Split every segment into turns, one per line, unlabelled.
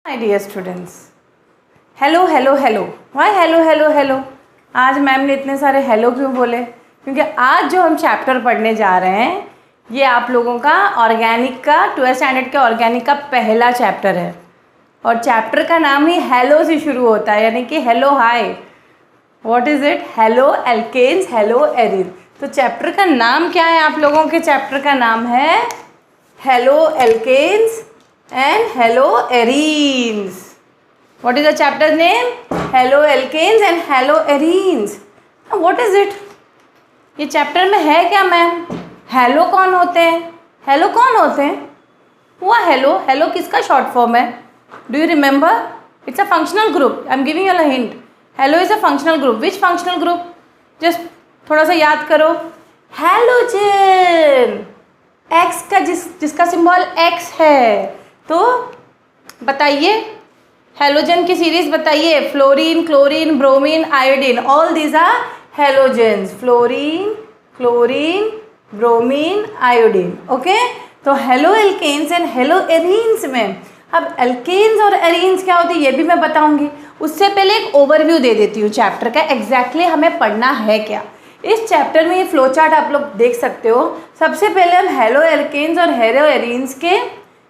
My dear students, hello hello hello. Why hello hello hello? आज ma'am ने इतने सारे हेलो क्यों बोले? क्योंकि आज जो हम चैप्टर पढ़ने जा रहे हैं ये आप लोगों का ऑर्गेनिक का 12th स्टैंडर्ड के ऑर्गेनिक का पहला चैप्टर है और चैप्टर का नाम ही हेलो से शुरू होता है, यानी कि hello hi. What is it? Haloalkanes, haloarenes. तो चैप्टर का नाम क्या है? आप लोगों के चैप्टर का नाम है haloalkanes and hello arenes. What is the chapter name? Hello alkanes and hello arenes. Now what is it? ये चैप्टर में है क्या मैम? हेलो कौन होते हैं? हेलो कौन होते हैं? हुआ हेलो, हेलो किसका शॉर्ट फॉर्म है? Do you remember? It's a functional group. I am giving you a hint. Hello is a functional group. Which functional group? Just थोड़ा सा याद करो। हेलोजन, एक्स का जिसका सिंबल एक्स है। तो बताइए हेलोजन की सीरीज बताइए। Fluorine, chlorine, bromine, iodine, all these are halogens. Fluorine, chlorine, bromine, iodine. Okay, तो halo alkanes and hello arenes में अब एल्केन्स और एरीन्स क्या होती है ये भी मैं बताऊंगी। उससे पहले एक ओवरव्यू दे देती हूँ चैप्टर का, एग्जैक्टली हमें पढ़ना है क्या। इस चैप्टर में ये फ्लो चार्ट आप लोग देख सकते हो। सबसे पहले हम हेलो एल्केन्स और हेलो एरीन्स के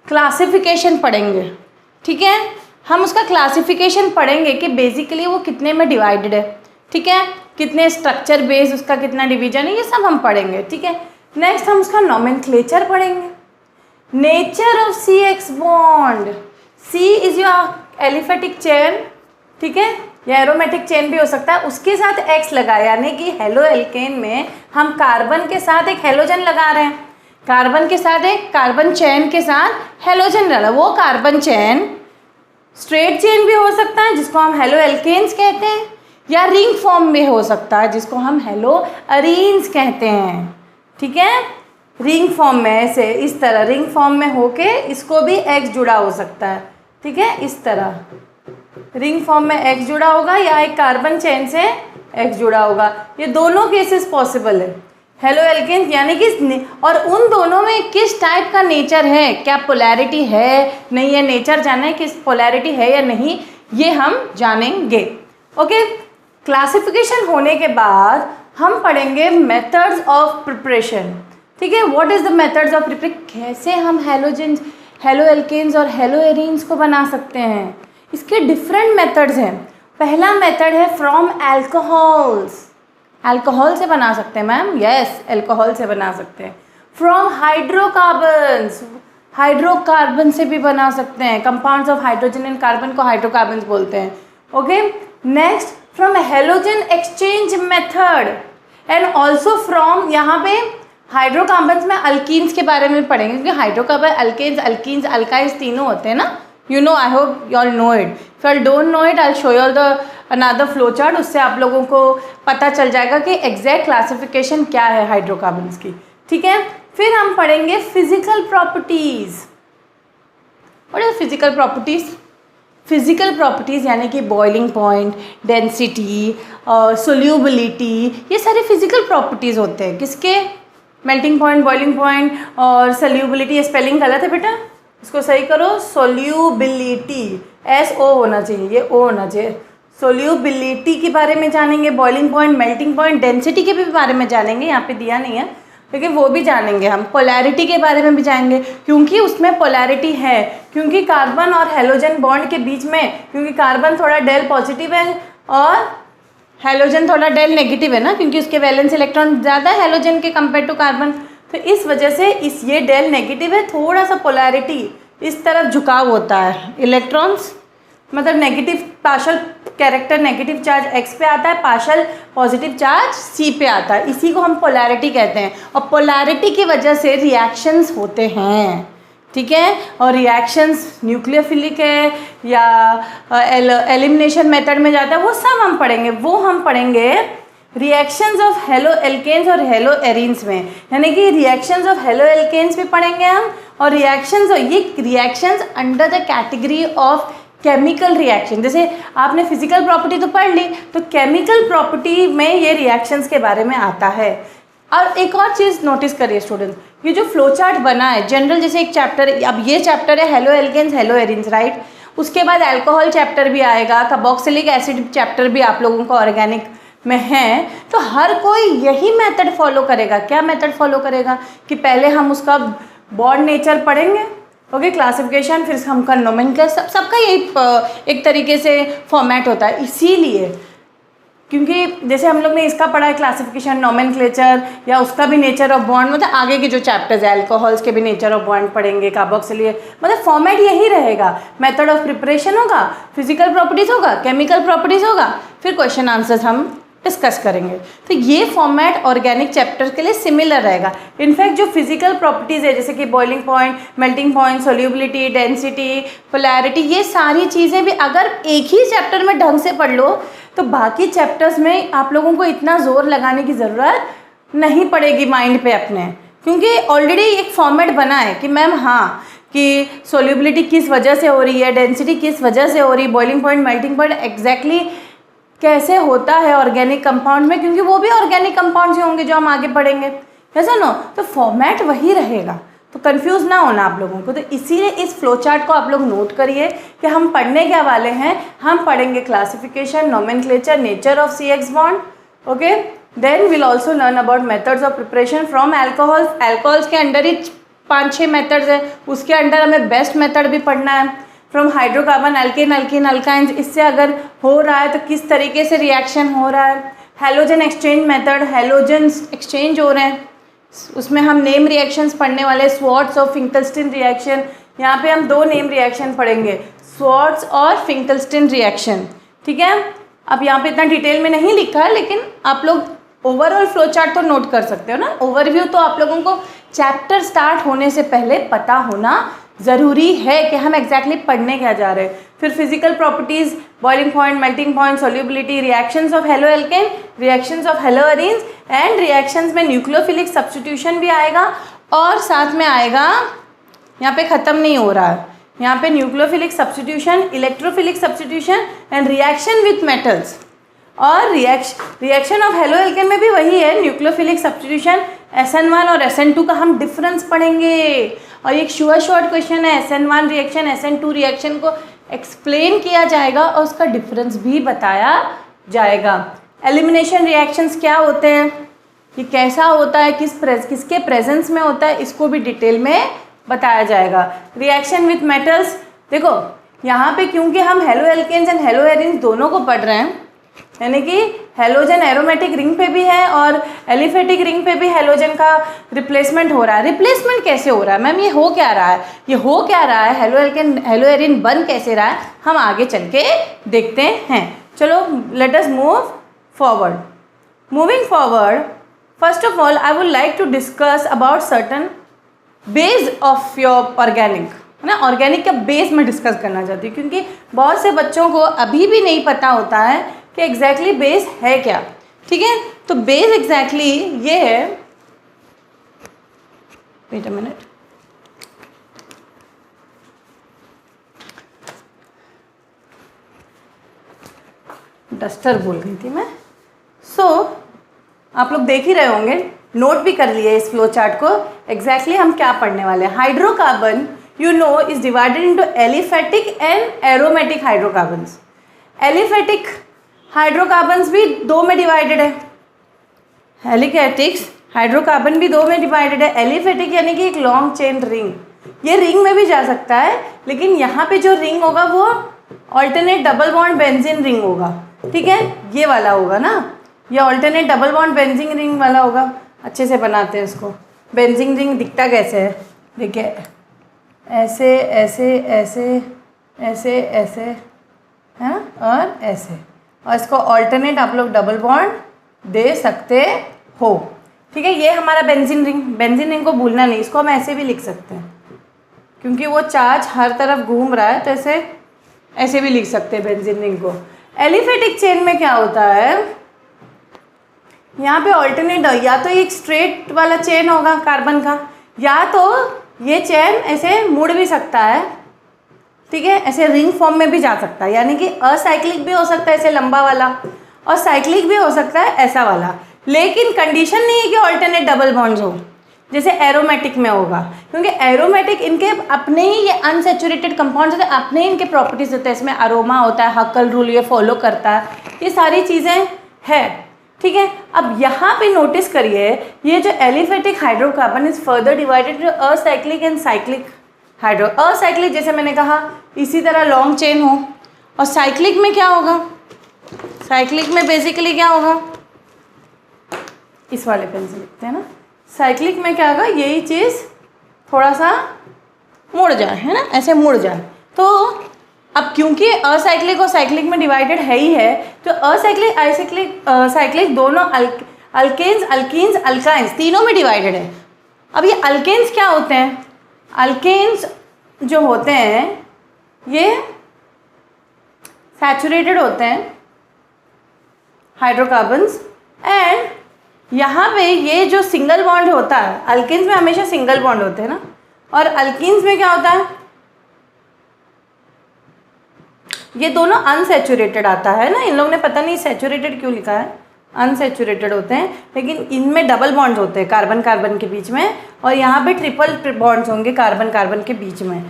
क्लासिफिकेशन पढ़ेंगे, ठीक है। हम उसका क्लासिफिकेशन पढ़ेंगे कि बेसिकली वो कितने में डिवाइडेड है, ठीक है, कितने स्ट्रक्चर बेस्ड उसका कितना डिवीजन है, ये सब हम पढ़ेंगे, ठीक है। नेक्स्ट हम उसका नोमेनक्लेचर पढ़ेंगे। Nature of C X bond. C is your aliphatic chain, ठीक है, या एरोमेटिक चेन भी हो सकता है, उसके साथ एक्स लगा, यानी कि हेलो एल्केन में हम कार्बन के साथ एक हेलोजन लगा रहे हैं, कार्बन के साथ एक कार्बन चेन के साथ हेलोजन डाला। वो कार्बन चेन स्ट्रेट चेन भी हो सकता है जिसको हम हेलो एल्केन्स कहते हैं, या रिंग फॉर्म में हो सकता है जिसको हम हेलो अरीन्स कहते हैं, ठीक है। रिंग फॉर्म में ऐसे इस तरह रिंग फॉर्म में होके इसको भी एक्स जुड़ा हो सकता है, ठीक है, इस तरह रिंग फॉर्म में एक्स जुड़ा होगा या एक कार्बन चेन से एक्स जुड़ा होगा। ये दोनों केसेस पॉसिबल है हेलो एल्केन्स, यानी कि और उन दोनों में किस टाइप का नेचर है, क्या पोलैरिटी है नहीं है, नेचर जाना है किस पोलैरिटी है या नहीं, ये हम जानेंगे। ओके, क्लासिफिकेशन होने के बाद हम पढ़ेंगे मेथड्स ऑफ प्रिपरेशन, ठीक है। What is the methods of preparation, कैसे हम हेलोजेंस, हेलो एल्केन्स और हेलो एरीन्स को बना सकते हैं। इसके डिफरेंट मेथड्स हैं। पहला मेथड है फ्रॉम एल्कोहल्स। अल्कोहल से बना सकते हैं मैम, यस, अल्कोहल से बना सकते हैं। फ्रॉम हाइड्रोकार्बन्स, हाइड्रोकार्बन से भी बना सकते हैं। Compounds of hydrogen and carbon को हाइड्रोकार्बन्स बोलते हैं। Okay, next from halogen exchange method and also from, यहाँ पे हाइड्रोकार्बन्स में अल्कीन्स के बारे में पढ़ेंगे क्योंकि हाइड्रोकार्बन, अल्केन्स, अल्कीन्स, अल्काइल्स तीनों होते हैं ना। You know, I hope you all know it. If you don't know it, I'll show you all the another flow chart. उससे आप लोगों को पता चल जाएगा कि एग्जैक्ट क्लासिफिकेशन क्या है हाइड्रोकार्बन्स की, ठीक है। फिर हम पढ़ेंगे physical properties. What are physical properties? Physical properties यानी कि बॉइलिंग पॉइंट, डेंसिटी, सोल्यूबिलिटी, ये सारे फिजिकल प्रॉपर्टीज होते हैं किसके? मेल्टिंग पॉइंट, बॉइलिंग पॉइंट और सोल्यूबिलिटी। ये स्पेलिंग गलत है बेटा, इसको सही करो। सोल्यूबिलिटी, SO होना चाहिए, ये O होना चाहिए। सोल्यूबिलिटी के बारे में जानेंगे, boiling point, melting point, density के भी बारे में जानेंगे, यहाँ पे दिया नहीं है लेकिन वो भी जानेंगे हम। पोलैरिटी के बारे में भी जानेंगे क्योंकि उसमें पोलैरिटी है, क्योंकि कार्बन और हेलोजन बॉन्ड के बीच में, क्योंकि कार्बन थोड़ा डेल पॉजिटिव है और हेलोजन थोड़ा डेल नेगेटिव है ना, क्योंकि उसके वैलेंस इलेक्ट्रॉन ज़्यादा है हेलोजन के कंपेयर टू कार्बन, तो इस वजह से इस ये डेल नेगेटिव है, थोड़ा सा पोलैरिटी इस तरफ झुकाव होता है। इलेक्ट्रॉन्स मतलब negative partial character, negative charge x पे आता है, पार्शल पॉजिटिव चार्ज सी पे आता है, इसी को हम पोलैरिटी कहते हैं। और पोलैरिटी की वजह से रिएक्शंस होते हैं, ठीक है। और रिएक्शंस न्यूक्लियोफिलिक है या एलिमिनेशन मेथड में जाता है, वो सब हम पढ़ेंगे। वो हम पढ़ेंगे रिएक्शंस ऑफ हेलो एल्केन्स और हेलो एरीन्स में, यानी कि रिएक्शंस ऑफ हेलो एल्केन्स भी पढ़ेंगे हम, और रिएक्शंस, ये reactions under the category of chemical reaction. जैसे आपने फिजिकल प्रॉपर्टी तो पढ़ ली, तो केमिकल प्रॉपर्टी में ये रिएक्शंस के बारे में आता है। और एक और चीज़ नोटिस करिए स्टूडेंट्स, ये जो फ्लो चार्ट बना है जनरल, जैसे एक चैप्टर, अब ये चैप्टर है haloalkanes, haloarenes, right. उसके बाद अल्कोहल चैप्टर भी आएगा, कार्बोक्सिलिक एसिड चैप्टर भी आप लोगों को ऑर्गेनिक में है। तो हर कोई यही मेथड फॉलो करेगा। क्या मेथड फॉलो करेगा कि पहले हम उसका बॉन्ड नेचर पढ़ेंगे, ओके, क्लासिफिकेशन, फिर हम का नोमेनक्लेचर, सबका यही एक तरीके से फॉर्मेट होता है। इसीलिए क्योंकि जैसे हम लोग ने इसका पढ़ा है क्लासिफिकेशन, नोमेनक्लेचर, या उसका भी नेचर ऑफ बॉन्ड, मतलब आगे के जो चैप्टर्स है अल्कोहल्स के भी नेचर ऑफ बॉन्ड पढ़ेंगे, कार्बोक्सिलिक, मतलब फॉर्मेट यही रहेगा। मेथड ऑफ प्रिपरेशन होगा, फिजिकल प्रॉपर्टीज होगा, केमिकल प्रॉपर्टीज होगा, फिर क्वेश्चन आंसर्स हम डिस्कस करेंगे। तो ये फॉर्मेट ऑर्गेनिक चैप्टर के लिए सिमिलर रहेगा। इनफैक्ट जो फिजिकल प्रॉपर्टीज़ है जैसे कि boiling point, melting point, solubility, density, polarity, ये सारी चीज़ें भी अगर एक ही चैप्टर में ढंग से पढ़ लो तो बाकी चैप्टर्स में आप लोगों को इतना ज़ोर लगाने की ज़रूरत नहीं पड़ेगी माइंड पे अपने, क्योंकि ऑलरेडी एक फॉर्मेट बना है कि मैम हाँ कि सोल्यूबिलिटी किस वजह से हो रही है, डेंसिटी किस वजह से हो रही है, boiling point, melting point exactly कैसे होता है ऑर्गेनिक कंपाउंड में, क्योंकि वो भी ऑर्गेनिक कंपाउंड्स ही होंगे जो हम आगे पढ़ेंगे, ऐसा ना। तो फॉर्मेट वही रहेगा, तो कंफ्यूज ना होना आप लोगों को। तो इसीलिए इस फ्लो चार्ट को आप लोग नोट करिए कि हम पढ़ने क्या वाले हैं। हम पढ़ेंगे classification, nomenclature, nature of CX bond, okay. Then will also learn about methods of preparation from alcohols. Alcohols के अंडर ही 5-6 मेथड्स है, उसके अंडर हमें बेस्ट मेथड भी पढ़ना है। From hydrocarbon, alkane, alkene, alkynes, इससे अगर हो रहा है तो किस तरीके से रिएक्शन हो रहा है। Halogen exchange method, halogens exchange हो रहे हैं, उसमें हम नेम रिएक्शंस पढ़ने वाले, स्वॉर्ट्स और फिंकलस्टीन रिएक्शन। यहाँ पे हम 2 नेम रिएक्शन पढ़ेंगे, स्वॉर्ट्स और फिंकलस्टीन रिएक्शन, ठीक है। अब यहाँ पे इतना डिटेल में नहीं लिखा है, लेकिन आप लोग ओवरऑल फ्लो चार्ट तो नोट कर सकते हो ना। ओवरव्यू तो आप लोगों को चैप्टर स्टार्ट होने से पहले पता होना ज़रूरी है कि हम एग्जैक्टली पढ़ने क्या जा रहे हैं। फिर physical properties, boiling point, melting point, solubility, reactions of halo alkene, reactions of hello arenes and reactions में न्यूक्लियोफिलिक सब्स्टिट्यूशन भी आएगा। और साथ में आएगा, यहाँ पे ख़त्म नहीं हो रहा है, यहाँ पे nucleophilic substitution, electrophilic substitution and reaction with metals. और रिएक्शन ऑफ हेलो एल्केन में भी वही है, न्यूक्लियोफिलिक सब्स्टिट्यूशन, SN1 और SN2 का हम डिफरेंस पढ़ेंगे। और एक शॉर्ट क्वेश्चन है, SN1 रिएक्शन, SN2 रिएक्शन को एक्सप्लेन किया जाएगा और उसका डिफरेंस भी बताया जाएगा। एलिमिनेशन रिएक्शंस क्या होते हैं, ये कैसा होता है, किसके प्रेजेंस में होता है, इसको भी डिटेल में बताया जाएगा। रिएक्शन विथ मेटल्स, देखो यहाँ पे क्योंकि हम halo alkanes and hello arenes दोनों को पढ़ रहे हैं, यानी कि हेलोजन एरोमेटिक रिंग पे भी है और एलिफेटिक रिंग पे भी हेलोजन का रिप्लेसमेंट हो रहा है। रिप्लेसमेंट कैसे हो रहा है मैम, ये हो क्या रहा है, ये हो क्या रहा है, हेलो एल्केन हेलो एरीन बन कैसे रहा है, हम आगे चल के देखते हैं। चलो let us move forward. Moving forward, first of all I would like to discuss about certain base of your organic, है ना। ऑर्गेनिक का बेस मैं डिस्कस करना चाहती हूँ, क्योंकि बहुत से बच्चों को अभी भी नहीं पता होता है कि एग्जैक्टली बेस है क्या, ठीक है। तो बेस एग्जैक्टली ये है, वेट अ मिनट, डस्टर भूल गई थी मैं। आप लोग देख ही रहे होंगे, नोट भी कर लिए इस फ्लो चार्ट को, एग्जैक्टली हम क्या पढ़ने वाले हैं। Hydrocarbon you know is divided into aliphatic and aromatic hydrocarbons. Aliphatic hydrocarbons भी 2 में डिवाइडेड है, एलिफेटिक्स हाइड्रोकार्बन भी 2 में डिवाइडेड है। एलिफेटिक यानी कि एक लॉन्ग चेन रिंग, ये रिंग में भी जा सकता है, लेकिन यहाँ पे जो रिंग होगा वो alternate double bond benzene ring होगा, ठीक है, ये वाला होगा ना, ये alternate double bond benzene ring वाला होगा। अच्छे से बनाते हैं इसको। बेंजीन रिंग दिखता कैसे है, देखिए ऐसे ऐसे ऐसे ऐसे ऐसे है ना, और ऐसे, और इसको ऑल्टरनेट आप लोग डबल बॉन्ड दे सकते हो, ठीक है। ये हमारा बेंजीन रिंग, बेंजीन रिंग को भूलना नहीं, इसको हम ऐसे भी लिख सकते हैं क्योंकि वो चार्ज हर तरफ घूम रहा है, तो ऐसे भी लिख सकते हैं बेंजीन रिंग को। एलिफेटिक चेन में क्या होता है, यहाँ पे ऑल्टरनेट, या तो एक स्ट्रेट वाला चेन होगा कार्बन का, या तो ये चेन ऐसे मुड़ भी सकता है, ठीक है, ऐसे रिंग फॉर्म में भी जा सकता है, यानी कि असाइक्लिक भी हो सकता है ऐसे लंबा वाला, और साइक्लिक भी हो सकता है ऐसा वाला। लेकिन कंडीशन नहीं है कि ऑल्टरनेट डबल बॉन्ड्स हो, जैसे एरोमेटिक में होगा, क्योंकि एरोमेटिक इनके अपने ही ये अनसेचुरेटेड कंपाउंड्स होते हैं, अपने ही इनके प्रॉपर्टीज होते हैं, इसमें अरोमा होता है, हक्कल रूल ये फॉलो करता है, ये सारी चीज़ें हैं, ठीक है। अब यहाँ पे नोटिस करिए, ये जो aliphatic hydrocarbon is further divided to acyclic and cyclic hydro. Acyclic जैसे मैंने कहा इसी तरह लॉन्ग चेन हो, और साइक्लिक में क्या होगा, साइक्लिक में बेसिकली क्या होगा, इस वाले पेन से लिखते हैं ना, साइक्लिक में क्या होगा, यही चीज़ थोड़ा सा मुड़ जाए, है ना, ऐसे मुड़ जाए। तो अब क्योंकि असाइक्लिक और साइक्लिक में डिवाइडेड है ही है, तो असाइक्लिक आइसाइक्लिक साइक्लिक दोनों अल्केन्स अल्कीन्स अल्काइंस तीनों में डिवाइडेड है। अब ये अल्केन्स क्या होते हैं, अल्केन्स जो होते हैं ये सैचुरेटेड होते हैं हाइड्रोकार्बन्स, एंड यहाँ पे ये जो सिंगल बॉन्ड होता है, अल्केन्स में हमेशा सिंगल बॉन्ड होते हैं ना, और अल्कीन्स में क्या होता है, ये दोनों अनसैचुरेटेड आता है ना। इन लोगों ने पता नहीं सैचुरेटेड क्यों लिखा है, अनसैचुरेटेड होते हैं, लेकिन इनमें डबल बॉन्ड्स होते हैं कार्बन कार्बन के बीच में, और यहाँ पे ट्रिपल बॉन्ड्स होंगे कार्बन कार्बन के बीच में,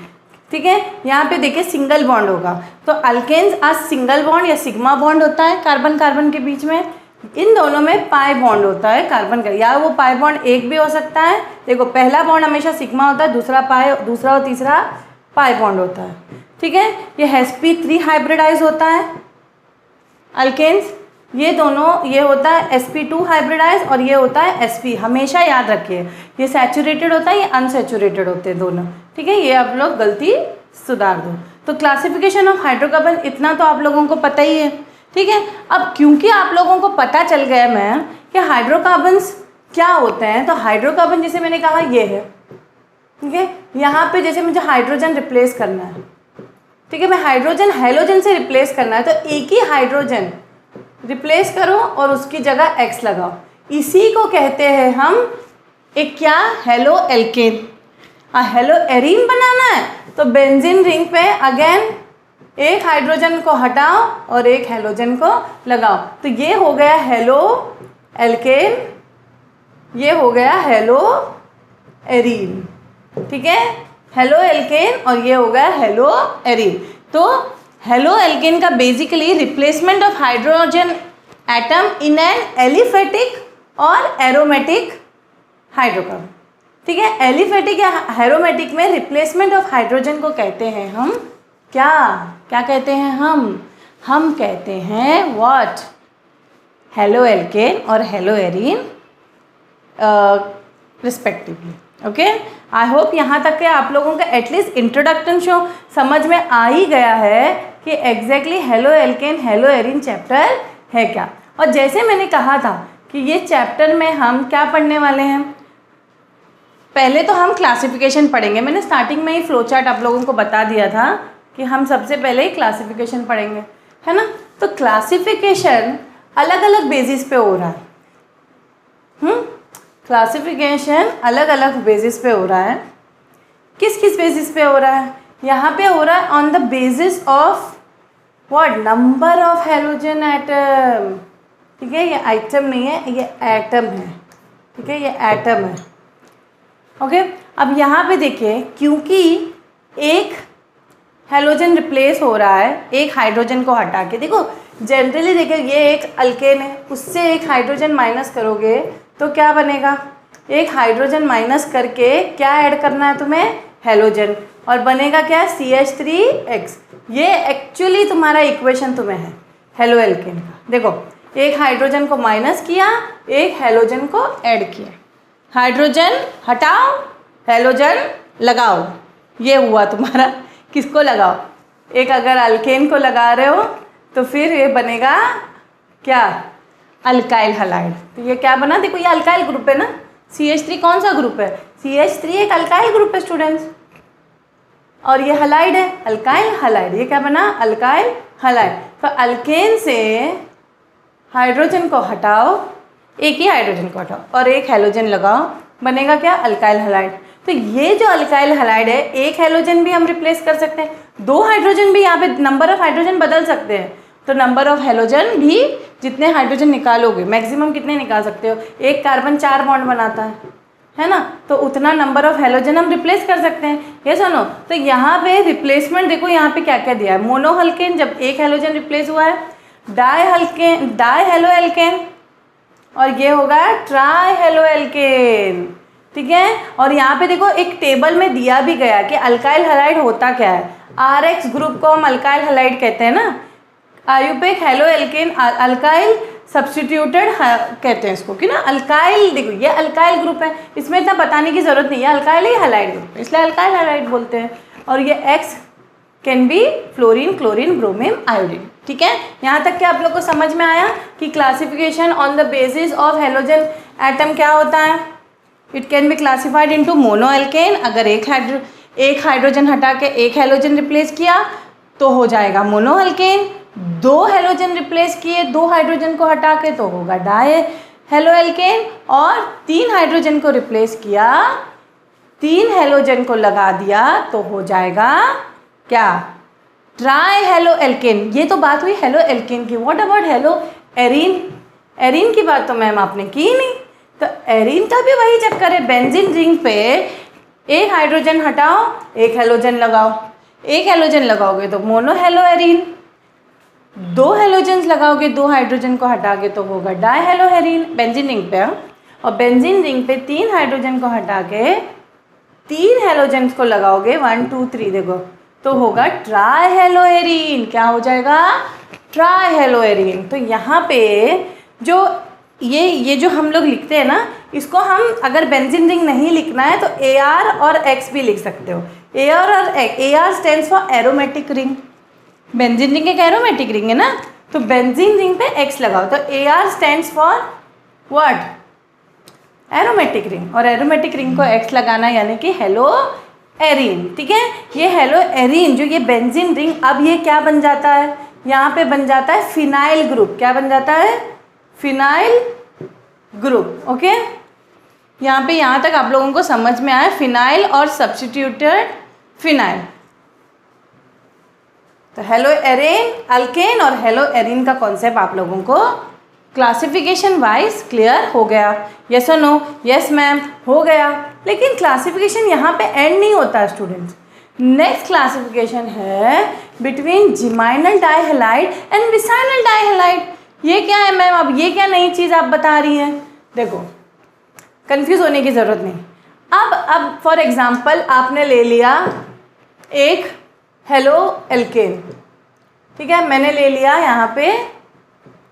ठीक है। यहाँ पे देखिए सिंगल बॉन्ड होगा, तो अल्केन्स आज सिंगल बॉन्ड या सिग्मा बॉन्ड होता है कार्बन कार्बन के बीच में, इन दोनों में पाई बॉन्ड होता है कार्बन का, या वो पाई बॉन्ड एक भी हो सकता है। देखो पहला बॉन्ड हमेशा सिग्मा होता है, दूसरा पाई, दूसरा और तीसरा पाई बॉन्ड होता है, ठीक है। ये sp3 हाइब्रिडाइज होता है अल्केन्स, ये दोनों, ये होता है sp2 हाइब्रिडाइज और ये होता है sp। हमेशा याद रखिए ये सैचुरेटेड होता है, ये अनसैचुरेटेड होते हैं दोनों, ठीक है। ये आप लोग गलती सुधार दो। तो क्लासिफिकेशन ऑफ हाइड्रोकार्बन इतना तो आप लोगों को पता ही है, ठीक है। अब क्योंकि आप लोगों को पता चल गया मैम कि हाइड्रोकार्बन्स क्या होते हैं, तो हाइड्रोकार्बन जैसे मैंने कहा ये है, ठीक है। यहाँ पे जैसे मुझे हाइड्रोजन रिप्लेस करना है, ठीक है, मैं हाइड्रोजन हेलोजन से रिप्लेस करना है, तो एक ही हाइड्रोजन रिप्लेस करो और उसकी जगह X लगाओ, इसी को कहते हैं हम एक क्या, हेलो एल्केन। हेलो एरीन बनाना है तो बेंजीन रिंग पे अगेन एक हाइड्रोजन को हटाओ और एक हेलोजन को लगाओ, तो ये हो गया हेलो एल्केन, ये हो गया हेलो एरीन, ठीक है, हेलो एल्केन, और ये हो गया हेलो एरीन। तो हेलो एल्केन का basically replacement of hydrogen atom in an aliphatic और एरोमेटिक हाइड्रोकार्बन, ठीक है। एलिफेटिक या एरोमेटिक में रिप्लेसमेंट ऑफ हाइड्रोजन को कहते हैं हम क्या, क्या कहते हैं हम कहते हैं व्हाट, हेलो एल्केन और hello arene respectively, okay. I hope यहाँ तक के आप लोगों का एटलीस्ट इंट्रोडक्शन शो समझ में आ ही गया है कि exactly halo alkane hello arene chapter है क्या। और जैसे मैंने कहा था कि ये चैप्टर में हम क्या पढ़ने वाले हैं, पहले तो हम क्लासिफिकेशन पढ़ेंगे, मैंने स्टार्टिंग में ही फ्लो चार्ट आप लोगों को बता दिया था कि हम सबसे पहले ही क्लासिफिकेशन पढ़ेंगे, है ना। तो क्लासिफिकेशन अलग अलग बेसिस पे हो रहा है, क्लासिफिकेशन अलग अलग बेसिस पे हो रहा है। किस किस बेसिस पे हो रहा है, यहाँ पे हो रहा है on the basis of what, number of halogen atom, ठीक है। ये आइटम नहीं है, ये एटम है, ठीक है, ये एटम है, ओके। अब यहाँ पे देखिए क्योंकि एक हेलोजन रिप्लेस हो रहा है एक हाइड्रोजन को हटा के, देखो जनरली देखिए ये एक अल्केन है, उससे एक हाइड्रोजन माइनस करोगे तो क्या बनेगा, एक हाइड्रोजन माइनस करके क्या ऐड करना है तुम्हें, हेलोजन, और बनेगा क्या, CH3X। ये एक्चुअली तुम्हारा इक्वेशन तुम्हें है हेलो एल्केन का। देखो एक हाइड्रोजन को माइनस किया, एक हेलोजन को ऐड किया, हाइड्रोजन हटाओ हेलोजन लगाओ, ये हुआ तुम्हारा। किसको लगाओ, एक अगर अल्केन को लगा रहे हो तो फिर ये बनेगा क्या, अल्काइल हलाइड। तो ये क्या बना, देखो ये अल्काइल ग्रुप है ना, CH3 कौन सा ग्रुप है, CH3 एक अल्काइल ग्रुप है स्टूडेंट्स, और ये हलाइड है अल्काइल हलाइड, ये क्या बना, अल्काइल हलाइड। तो अल्केन से हाइड्रोजन को हटाओ, एक ही हाइड्रोजन को हटाओ और एक हेलोजन लगाओ, बनेगा क्या, अल्काइल हलाइड। तो ये जो अल्काइल हलाइड है, एक हेलोजन भी हम रिप्लेस कर सकते हैं, दो हाइड्रोजन भी, यहाँ पे नंबर ऑफ हाइड्रोजन बदल सकते हैं, तो नंबर ऑफ हेलोजन भी जितने हाइड्रोजन निकालोगे मैक्सिमम कितने निकाल सकते हो, एक कार्बन 4 बॉन्ड बनाता है, है ना, तो उतना नंबर ऑफ हेलोजन हम रिप्लेस कर सकते हैं। ये सुनो, तो यहाँ पे रिप्लेसमेंट देखो यहाँ पे क्या क्या दिया है। मोनोहल्केन जब एक हेलोजन रिप्लेस हुआ है, डाई हेलो एल्केन, और ये होगा ट्राई हेलो एल्केन, ठीक है। और यहाँ पे देखो एक टेबल में दिया भी गया कि अल्काइल हैलाइड होता क्या है। RX ग्रुप को हम अल्काइल हैलाइड कहते हैं ना, IUPAC halo alkane alkyl substituted कहते हैं इसको, कि ना अल्काइल, देखो ये अल्काइल ग्रुप है, इसमें इतना बताने की ज़रूरत नहीं है, अल्काइल ही हैलाइड ग्रुप है इसलिए अल्काइल हैलाइड बोलते हैं। और ये X can be fluorine, chlorine, bromine, iodine, ठीक है। यहाँ तक क्या आप लोग को समझ में आया कि classification on the basis of halogen atom क्या होता है। It can be classified into mono alkane, अगर एक हाइड्रोजन हटा के एक हेलोजन रिप्लेस किया तो हो जाएगा मोनो एल्केन, 2 हेलोजन रिप्लेस किए 2 हाइड्रोजन को हटा के तो होगा डाई हेलो एल्केन, और 3 हाइड्रोजन को रिप्लेस किया 3 हेलोजन को लगा दिया तो हो जाएगा क्या, ट्राई हेलो एल्केन। ये तो बात हुई हेलो एल्केन की। What about hello arene, arene की बात तो मैम आपने की नहीं, तो एरीन का भी वही चक्कर है। बेंजीन रिंग पे एक हाइड्रोजन हटाओ एक हेलोजन लगाओ, एक हेलोजन लगाओगे तो मोनो हेलो एरीन, 2 हेलोजन्स लगाओगे 2 हाइड्रोजन को हटा के तो होगा die hello arene benzene ring पे। और बेंजीन रिंग पे 3 हाइड्रोजन को हटा के 3 हेलोजन्स को लगाओगे 1 2 3 देखो तो होगा ट्राई हेलो एरीन। क्या हो जाएगा, ट्राई हेलो एरीन। तो यहाँ पे जो ये जो हम लोग लिखते हैं ना, इसको हम अगर बेंजीन रिंग नहीं लिखना है तो AR और X भी लिख सकते हो। AR और X, AR stands for aromatic ring, benzene ring एक एरोमेटिक रिंग है ना, तो बेंजीन रिंग पे X लगाओ तो AR stands for what, aromatic ring, और एरोमेटिक रिंग को X लगाना यानी कि हेलो एरीन, ठीक है। ये हेलो एरीन जो ये बेंजीन रिंग, अब ये क्या बन जाता है, यहाँ पे बन जाता है फिनाइल ग्रुप। क्या बन जाता है, फिनाइल ग्रुप, ओके। यहाँ तक आप लोगों को समझ में आया, फिनाइल और सब्स्टिट्यूटेड फिनाइल। तो हेलो एरीन अल्केन और हेलो एरीन का कॉन्सेप्ट आप लोगों को क्लासिफिकेशन वाइज क्लियर हो गया। यस और नो, यस मैम हो गया। लेकिन क्लासिफिकेशन यहाँ पे एंड नहीं होता स्टूडेंट्स, नेक्स्ट क्लासिफिकेशन है बिटवीन जिमाइनल डाइहैलाइड एंड विसाइनल डाइहैलाइड। ये क्या है मैम, अब ये क्या नई चीज़ आप बता रही हैं। देखो कंफ्यूज होने की ज़रूरत नहीं। अब फॉर एग्जांपल आपने ले लिया एक हेलो एल्केन, ठीक है, मैंने ले लिया यहाँ पे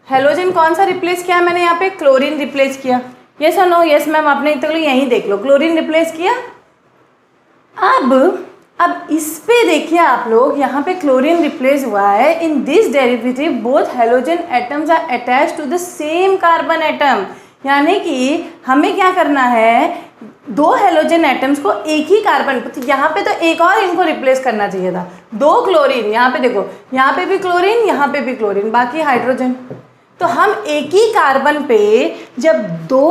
हेलोजन कौन सा रिप्लेस किया मैंने, यहाँ पे क्लोरीन रिप्लेस किया। यस और नो, यस मैम आपने तो यहीं देख लो, क्लोरीन रिप्लेस किया। अब इस पे देखिए आप लोग, यहाँ पे क्लोरीन रिप्लेस हुआ है। In this derivative both halogen atoms are attached to the same carbon atom, यानी कि हमें क्या करना है, 2 हेलोजन एटम्स को एक ही कार्बन, तो यहाँ पे तो एक और इनको रिप्लेस करना चाहिए था, 2 क्लोरीन, यहाँ पे देखो यहाँ पे भी क्लोरीन यहाँ पे भी क्लोरीन, बाकी हाइड्रोजन। तो हम एक ही कार्बन पे जब 2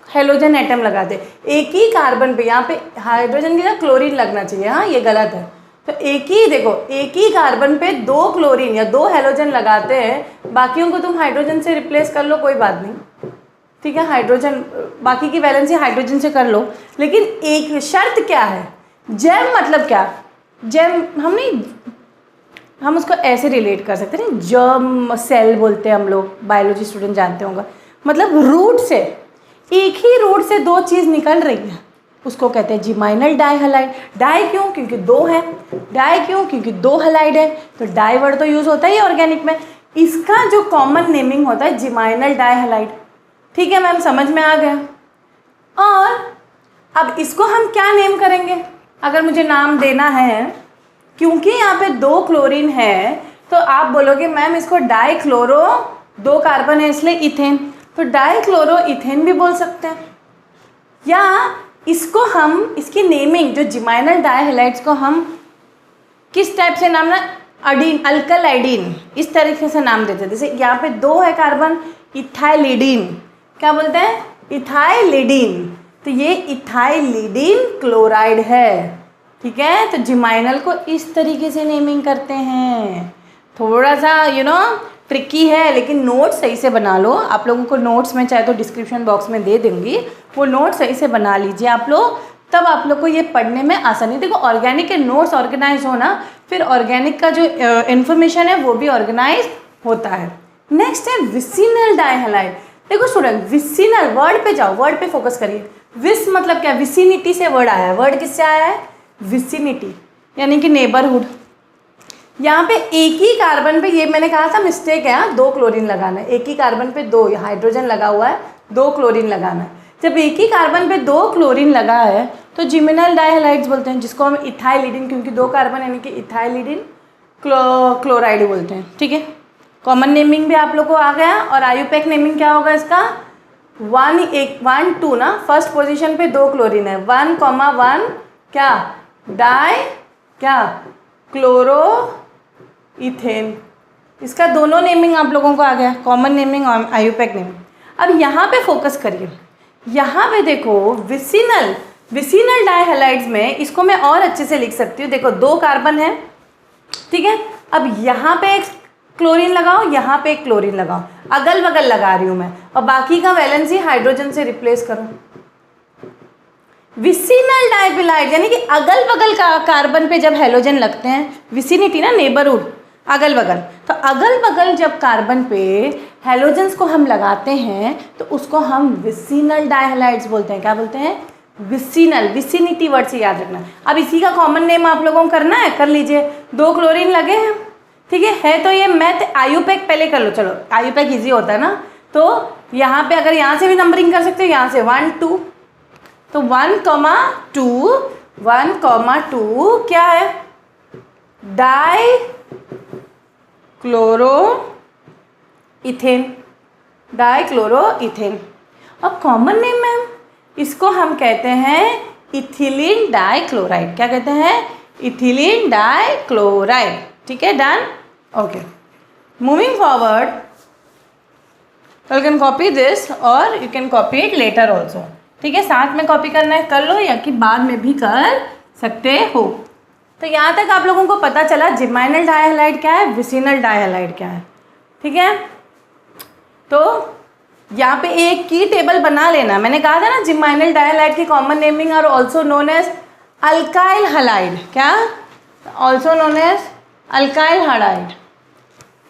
हेलोजन एटम लगाते, एक ही कार्बन पे, यहाँ पे हाइड्रोजन की जगह क्लोरीन लगना चाहिए, हाँ ये गलत है। तो एक ही देखो, एक ही कार्बन पे 2 क्लोरीन या 2 हेलोजन लगाते हैं, बाकियों को तुम हाइड्रोजन से रिप्लेस कर लो, कोई बात नहीं, ठीक है, हाइड्रोजन बाकी की वैलेंसी हाइड्रोजन से कर लो। लेकिन एक शर्त क्या है, जेम मतलब क्या, जेम हम उसको ऐसे रिलेट कर सकते हैं, जर्म सेल बोलते हैं हम लोग, बायोलॉजी स्टूडेंट जानते होंगे, मतलब रूट से, एक ही रूट से 2 चीज़ निकल रही है, उसको कहते हैं जिमाइनल डाइहैलाइड। डाई क्यों, क्योंकि 2 है, डाई क्यों, क्योंकि 2 हैलाइड है, तो डाई वर्ड तो यूज़ होता ही ऑर्गेनिक में, इसका जो कॉमन नेमिंग होता है जिमाइनल डाइहैलाइड, ठीक है मैम समझ में आ गया। और अब इसको हम क्या नेम करेंगे, अगर मुझे नाम देना है, क्योंकि यहाँ पे 2 क्लोरीन है, तो आप बोलोगे मैम इसको डाई क्लोरो, 2 कार्बन है इसलिए इथेन, तो डाई क्लोरो इथेन भी बोल सकते हैं। या इसको हम, इसकी नेमिंग जो जिमाइनल डाइहैलाइड्स को हम किस टाइप से नाम ना, अडीन, अल्कल आइडीन, इस तरीके से नाम देते हैं। जैसे यहाँ पे 2 है कार्बन, इथाइलिडीन, क्या बोलते हैं, इथाइलिडीन, तो ये इथाइलिडीन क्लोराइड है, ठीक है। तो जिमाइनल को इस तरीके से नेमिंग करते हैं, थोड़ा सा ट्रिकी है, लेकिन नोट सही से बना लो। आप लोगों को नोट्स में चाहे तो डिस्क्रिप्शन बॉक्स में दे दूँगी, वो नोट सही से बना लीजिए आप लोग, तब आप लोग को ये पढ़ने में आसानी। देखो ऑर्गेनिक के नोट्स ऑर्गेनाइज हो ना, फिर ऑर्गेनिक का जो इन्फॉर्मेशन है वो भी ऑर्गेनाइज होता है। नेक्स्ट है विसिनल डाइहैलाइड। देखो स्टूडेंट, विसिनल वर्ड पे जाओ, वर्ड पे फोकस करिए। विस मतलब क्या, विसिनिटी से वर्ड आया है। वर्ड किससे आया है, विसिनिटी, यानी कि नेबरहुड। यहाँ पे एक ही कार्बन पे, ये मैंने कहा था मिस्टेक है, 2 क्लोरीन लगाना है। एक ही कार्बन पे 2 हाइड्रोजन लगा हुआ है, 2 क्लोरीन लगाना है। जब एक ही कार्बन पे 2 क्लोरीन लगा है तो जिमिनल डाइहैलाइड्स बोलते हैं, जिसको हम इथाइलिडिन, क्योंकि 2 कार्बन यानी कि इथाइलिडिन क्लोराइड बोलते हैं। ठीक है, कॉमन नेमिंग भी आप लोग को आ गया। और आयुपैक नेमिंग क्या होगा इसका, 1 2 ना, फर्स्ट पोजीशन पे 2 क्लोरीन है, 1,1 क्या डाई क्या क्लोरो इथेन। इसका दोनों नेमिंग आप लोगों को आ गया, कॉमन नेमिंग और आयुपैक नेमिंग। अब यहाँ पे फोकस करिए, यहाँ पे देखो विसिनल डाइहैलाइड्स में इसको मैं और अच्छे से लिख सकती हूँ। देखो 2 कार्बन है, ठीक है। अब यहाँ पे एक क्लोरीन लगाओ, यहाँ पे एक क्लोरीन लगाओ, अगल बगल लगा रही हूँ मैं, और बाकी का वैलेंसी हाइड्रोजन से रिप्लेस करो। विसिनल डाइहैलाइड यानी कि अगल बगल का कार्बन पे जब हैलोजन लगते हैं, विसिनिटी ना नेबरहुड, अगल बगल, तो अगल बगल जब कार्बन पे हैलोजन्स को हम लगाते हैं तो उसको हम विसिनल डाइहैलाइड्स बोलते हैं। क्या बोलते हैं, विसिनल, विसिनिटी वर्ड से याद रखना। अब इसी का कॉमन नेम आप लोगों को करना है, कर लीजिए। 2 क्लोरीन लगे हैं, ठीक है तो ये मैथ आयुपैक पहले कर लो। चलो आयुपैक इजी होता है ना, तो यहाँ पे अगर यहाँ से भी नंबरिंग कर सकते हो, यहाँ से 1 2, तो 1,2 क्या है, डाई क्लोरो इथेन। अब कॉमन नेम में इसको हम कहते हैं इथिलीन डाइक्लोराइड। क्या कहते हैं, इथिलीन डाइक्लोराइड। ठीक है, done, okay. Moving forward, you can copy this और you can copy it later also. ठीक है, साथ में कॉपी करना है कर लो, या कि बाद में भी कर सकते हो। तो यहाँ तक आप लोगों को पता चला जिमाइनल डाइहैलाइड क्या है, विसिनल डाइहैलाइड क्या है। ठीक है, तो यहाँ पे एक की टेबल बना लेना। मैंने कहा था ना जिमाइनल डाइहैलाइड की common naming are also known as alkyl halide. क्या, also known as alkyl halide.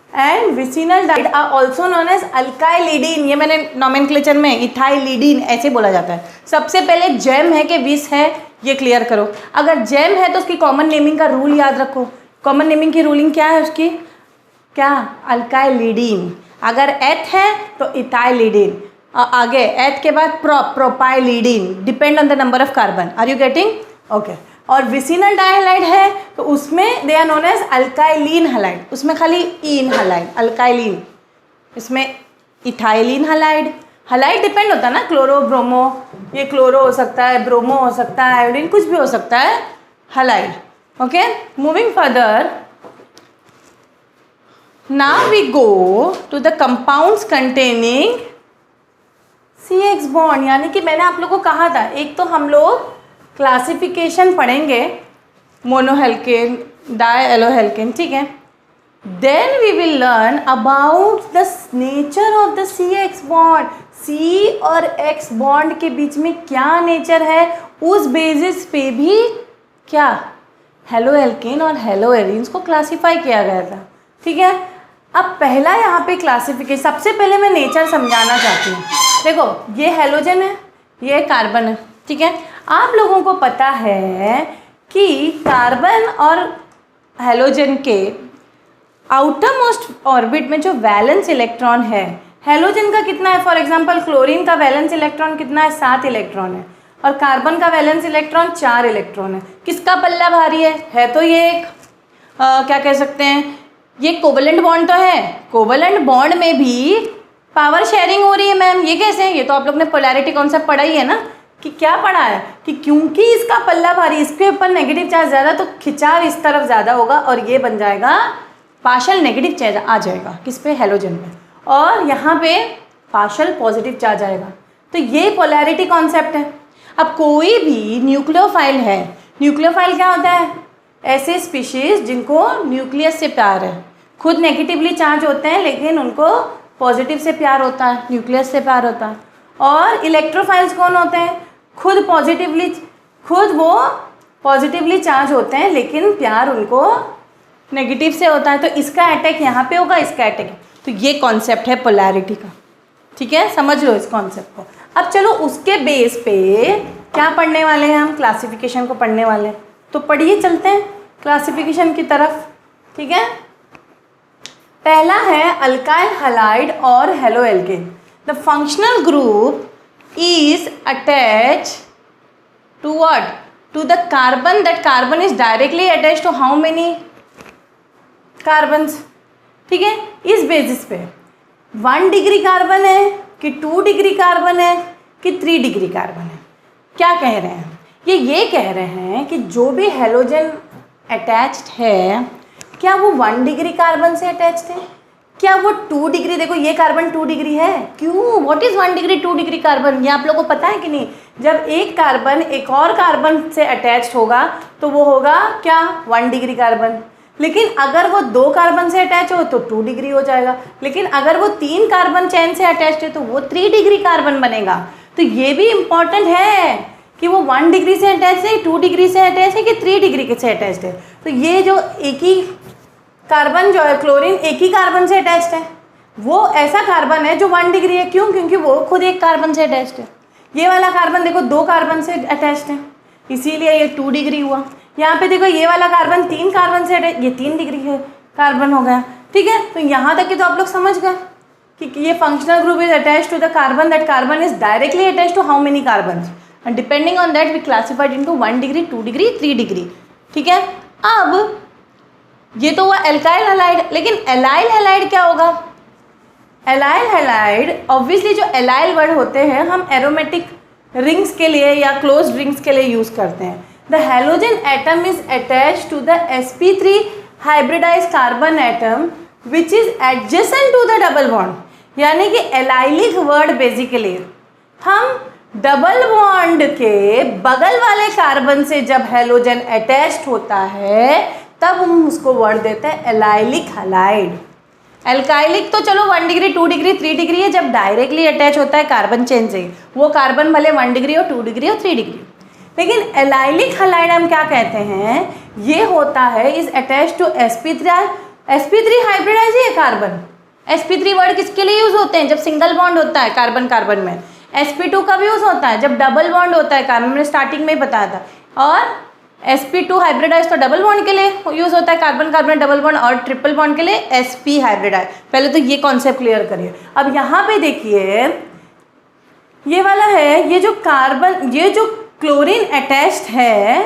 And vicinal डाइड are also known as alkylidene. ये मैंने नॉमेनक्लेचर में इथाइलिडीन ऐसे बोला जाता है। सबसे पहले जेम है कि विस है, ये क्लियर करो। अगर जेम है तो उसकी कॉमन नेमिंग का रूल याद रखो। कॉमन नेमिंग की रूलिंग क्या है उसकी, क्या, अल्काइलिडीन। अगर एथ है तो इथाइलिडीन, आगे एथ के बाद propylidene, depend on the number of carbon. Are you getting, okay. और विसिनल डाइहैलाइड है तो उसमें they are known as alkylene halide, उसमें खाली ईन हैलाइड, अल्काइलीन। इसमें इथाइलिन हैलाइड, हैलाइड डिपेंड होता है ना, क्लोरो ब्रोमो, ये क्लोरो हो सकता है, ब्रोमो हो सकता है, आयोडीन कुछ भी हो सकता है, halide. Okay, moving further, now we go to the compounds containing CH bond. यानी कि मैंने आप लोगों को कहा था, एक तो हम लोग क्लासिफिकेशन पढ़ेंगे, मोनोहेल्केन, डायएलोहेल्केन, ठीक है। Then we will learn about the nature of the CX bond. C और X बॉन्ड के बीच में क्या नेचर है, उस बेसिस पे भी क्या हेलोएल्केन और हेलोएरीन्स को क्लासीफाई किया गया था। ठीक है, अब पहला यहाँ पे क्लासिफिकेशन, सबसे पहले मैं नेचर समझाना चाहती हूँ। देखो ये हेलोजन है, ये कार्बन है, ठीक है। आप लोगों को पता है कि कार्बन और हेलोजन के आउटर मोस्ट ऑर्बिट में जो वैलेंस इलेक्ट्रॉन है, हेलोजन का कितना है, फॉर एग्जांपल क्लोरीन का वैलेंस इलेक्ट्रॉन कितना है, 7 इलेक्ट्रॉन है, और कार्बन का वैलेंस इलेक्ट्रॉन 4 इलेक्ट्रॉन है। किसका पल्ला भारी है तो ये एक क्या कह सकते हैं, ये कोवलेंट बॉन्ड तो है, कोवलेंट बॉन्ड में भी पावर शेयरिंग हो रही है मैम। ये कैसे, ये तो आप लोग ने पोलैरिटी कॉन्सेप्ट पढ़ा ही है ना, कि क्या पढ़ा है कि क्योंकि इसका पल्ला भारी, इसके ऊपर नेगेटिव चार्ज ज़्यादा, तो खिंचाव इस तरफ ज़्यादा होगा और ये बन जाएगा पार्शल नेगेटिव चार्ज आ जाएगा किस पे, हेलोजन पे, और यहाँ पे पार्शल पॉजिटिव चार्ज आएगा। तो ये पोलैरिटी कॉन्सेप्ट है। अब कोई भी न्यूक्लियोफाइल है, न्यूक्लियोफाइल क्या होता है, ऐसे स्पीशीज जिनको न्यूक्लियस से प्यार है, खुद नेगेटिवली चार्ज होते हैं लेकिन उनको पॉजिटिव से प्यार होता है, न्यूक्लियस से प्यार होता है। और इलेक्ट्रोफाइल्स कौन होते हैं? खुद वो पॉजिटिवली चार्ज होते हैं लेकिन प्यार उनको नेगेटिव से होता है। तो इसका अटैक यहाँ पे होगा, इसका अटैक। तो ये कॉन्सेप्ट है पोलैरिटी का, ठीक है, समझ लो इस कॉन्सेप्ट को। अब चलो उसके बेस पे क्या पढ़ने वाले हैं हम? क्लासिफिकेशन को पढ़ने वाले हैं। तो पढ़िए, चलते हैं क्लासिफिकेशन की तरफ, ठीक है। पहला है अल्काइल हैलाइड और haloalkane. The functional group is attach to what? To the carbon, that carbon is directly attach to how many carbons, ठीक है। इस बेसिस पे 1 डिग्री कार्बन है कि 2 डिग्री कार्बन है कि 3 डिग्री कार्बन है। क्या कह रहे हैं? ये कह रहे हैं कि जो भी हेलोजन अटैच्ड है, क्या वो 1 डिग्री कार्बन से अटैच्ड है? क्या वो 2 डिग्री? देखो ये कार्बन 2 डिग्री है, क्यों? What is 1 degree 2 degree carbon? ये आप लोगों को पता है कि नहीं? जब एक कार्बन एक और कार्बन से अटैच्ड होगा तो वो होगा क्या? 1 डिग्री कार्बन। लेकिन अगर वो 2 कार्बन से अटैच हो तो 2 डिग्री हो जाएगा। लेकिन अगर वो 3 कार्बन चेन से अटैच्ड है तो वो 3 डिग्री कार्बन बनेगा। तो ये भी इम्पॉर्टेंट है कि वो 1 डिग्री से अटैच है, 2 डिग्री से अटैच है कि 3 डिग्री से अटैच्ड है। तो ये जो एक ही कार्बन जो है, क्लोरीन एक ही कार्बन से अटैच्ड है, वो ऐसा कार्बन है जो 1 डिग्री है। क्यों? क्योंकि वो खुद एक कार्बन से अटैच्ड है। ये वाला कार्बन देखो 2 कार्बन से अटैच्ड है, इसीलिए ये 2 डिग्री हुआ। यहाँ पे देखो ये वाला कार्बन 3 कार्बन से अटैच, ये 3 डिग्री है कार्बन हो गया, ठीक है। तो यहाँ तक कि तो आप लोग समझ गए कि ये functional group is attach to the carbon, that carbon is directly attach to how many carbon, and depending on that we classified into 1 degree 2 degree 3 degree, ठीक है। अब ये तो हुआ एल्काइल हैलाइड, लेकिन एलाइल हैलाइड क्या होगा? एलाइल हैलाइड ऑब्वियसली जो एलाइल वर्ड होते हैं हम एरोमेटिक रिंग्स के लिए या क्लोज रिंग्स के लिए यूज करते हैं। The halogen atom is attach to the sp3 hybridise carbon atom which is adjacent to the double bond. यानी कि एलाइलिक वर्ड बेसिकली हम डबल बॉन्ड के बगल वाले कार्बन से जब हैलोजन अटैच्ड होता है तब हम उसको वर्ड देते हैं एलाइलिक हैलाइड। एल्काइलिक तो चलो 1 डिग्री 2 डिग्री 3 डिग्री है, जब डायरेक्टली अटैच होता है कार्बन चेन से, वो कार्बन भले 1 डिग्री और 2 डिग्री और 3 डिग्री। लेकिन एलाइलिक हैलाइड हम क्या कहते हैं? ये होता है is attach to sp3 hybridise है कार्बन। sp3 वर्ड किसके लिए यूज होते हैं? जब सिंगल बॉन्ड होता है कार्बन कार्बन में। sp2 का भी यूज होता है जब डबल बॉन्ड होता है कार्बन, मैंने स्टार्टिंग में ही बताया था। और sp2 हाइब्रिडाइज तो डबल बॉन्ड के लिए यूज होता है, कार्बन कार्बन डबल बॉन्ड, और ट्रिपल बॉन्ड के लिए sp हाइब्रिडाइज। पहले तो ये कॉन्सेप्ट क्लियर करिए। अब यहाँ पे देखिए ये वाला है, ये जो कार्बन, ये जो क्लोरीन अटैच्ड है,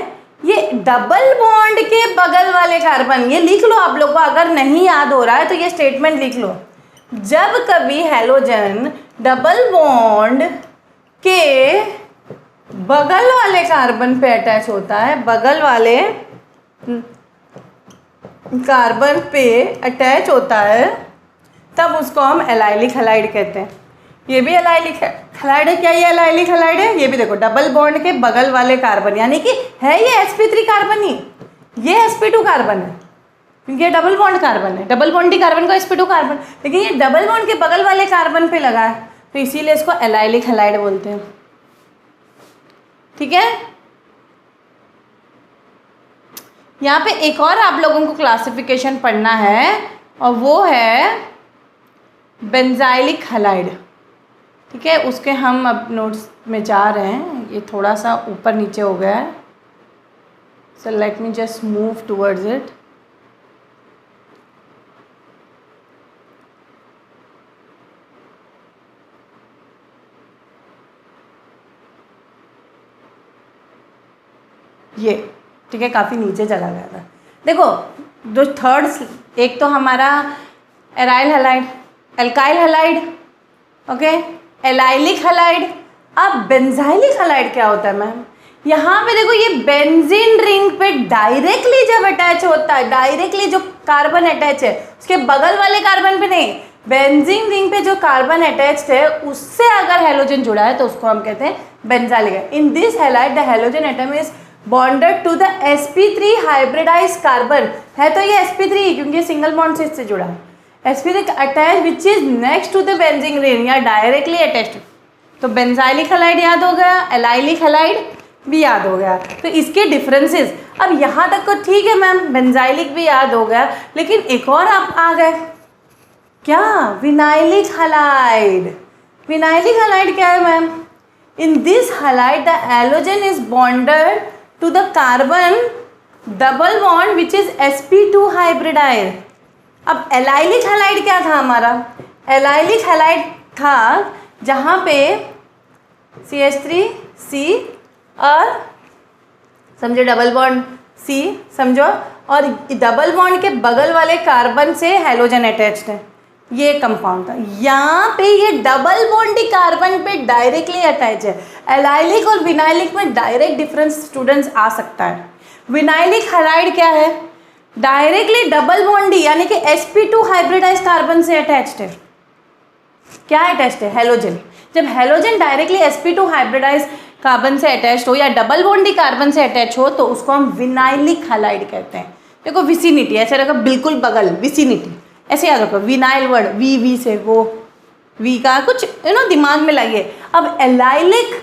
ये डबल बॉन्ड के बगल वाले कार्बन, ये लिख लो आप लोग को, अगर नहीं याद हो रहा है तो ये स्टेटमेंट लिख लो। जब कभी हैलोजन डबल बॉन्ड के बगल वाले कार्बन पे अटैच होता है, बगल वाले कार्बन पे अटैच होता है, तब उसको हम एलाइलिक हैलाइड कहते हैं। ये भी एलाइलिक हैलाइड है। क्या ये एलाइलिक हैलाइड है? ये भी देखो डबल बॉन्ड के बगल वाले कार्बन, यानी कि है ये sp3 कार्बन ही, ये sp2 कार्बन है, क्योंकि ये डबल बॉन्ड कार्बन है। डबल बॉन्डी कार्बन को sp2 कार्बन, लेकिन ये डबल बॉन्ड के बगल वाले कार्बन पे लगा है, तो इसीलिए इसको एलाइलिक हैलाइड बोलते हैं, ठीक है। यहाँ पे एक और आप लोगों को क्लासिफिकेशन पढ़ना है, और वो है बेंजाइलिक हैलाइड, ठीक है। उसके हम अब नोट्स में जा रहे हैं, ये थोड़ा सा ऊपर नीचे हो गया है, so let me just move towards it. ये ठीक है, काफ़ी नीचे चला गया था। देखो जो थर्ड, एक तो हमारा aryl halide, alkyl halide, okay, allylic halide. अब बेंजाइलिक हैलाइड क्या होता है मैम? यहाँ पे देखो ये बेंजीन रिंग पे डायरेक्टली जब अटैच होता है, डायरेक्टली जो कार्बन अटैच है उसके बगल वाले कार्बन पे नहीं, बेंजीन रिंग पे जो कार्बन अटैच्ड है उससे अगर हैलोजन जुड़ा है तो उसको हम कहते हैं benzylic. In this halide the halogen atom is bonded to the sp3 hybridise carbon, है तो ये sp3 क्योंकि सिंगल बॉन्ड से इससे जुड़ा है। sp3 attach which is next to the benzene ring या डायरेक्टली अटैच्ड। तो बेंजाइलिक हैलाइड याद हो गया, एलाइलिक हैलाइड भी याद हो गया। तो इसके डिफरेंसेस अब यहाँ तक तो ठीक है मैम, बेंजाइलिक भी याद हो गया, लेकिन एक और आप आ गए क्या, विनाइलिक हैलाइड। विनाइलिक हैलाइड क्या है ma'am? In this halide the halogen is bonded to the carbon double bond which is sp2 hybridise. अब एलाइलिक हैलाइड क्या था हमारा? एलाइलिक हैलाइड था जहाँ पे CH3C और समझो डबल बॉन्ड C समझो, और डबल बॉन्ड के बगल वाले कार्बन से हैलोजन अटैच्ड है, ये कंपाउंड था। यहाँ पे ये डबल बॉन्ड कार्बन पे डायरेक्टली अटैच है। एलाइलिक और विनाइलिक में डायरेक्ट डिफरेंस स्टूडेंट्स आ सकता है। विनाइलिक हैलाइड क्या है? डायरेक्टली डबल बॉन्ड यानी कि sp2 हाइब्रिडाइज कार्बन से अटैच्ड है। क्या अटैच्ड है? हैलोजन। जब halogen directly sp2 hybridise carbon से अटैच हो या डबल बॉन्डी कार्बन से अटैच हो तो उसको हम विनाइलिक हैलाइड कहते हैं। देखो विसिनिटी ऐसे रखो, बिल्कुल बगल, विसिनिटी ऐसे याद रखो। विनाइल वर्ड वी से वो वी का कुछ दिमाग में लाइए। अब एलाइलिक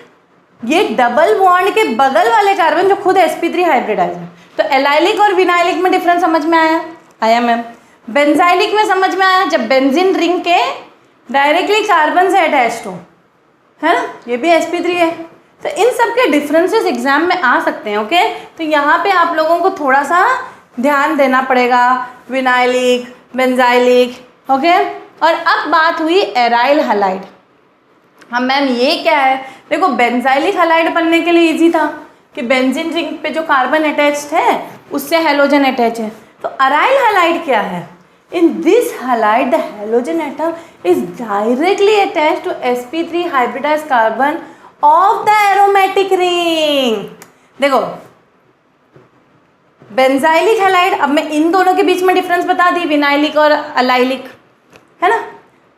ये डबल बॉन्ड के बगल वाले कार्बन जो खुद sp3 हाइब्रिडाइज है। तो एलाइलिक और विनाइलिक में डिफरेंस समझ में आया मैम। बेंजाइलिक में समझ में आया जब बेंजीन रिंग के डायरेक्टली कार्बन से अटैच्ड हो, है ना, ये भी sp3 है। तो इन सब के डिफरेंसेस एग्जाम में आ सकते हैं। ओके, तो यहाँ पे आप लोगों को थोड़ा सा ध्यान देना पड़ेगा, विनाइलिक, बेंजाइलिक। ओके, और अब बात हुई एराइल हैलाइड। हाँ मैम ये क्या है? देखो बेंजाइलिक हैलाइड बनने के लिए इजी था कि बेंजीन रिंग पे जो कार्बन अटैच्ड है उससे हैलोजन अटैच है। तो एराइल हैलाइड क्या है? In this halide, the halogen atom is directly attached to sp3 hybridized carbon of the aromatic ring। देखो बेंजाइलिक हैलाइड, अब मैं इन दोनों के बीच में डिफरेंस बता दी, विनाइलिक और एलाइलिक, है ना।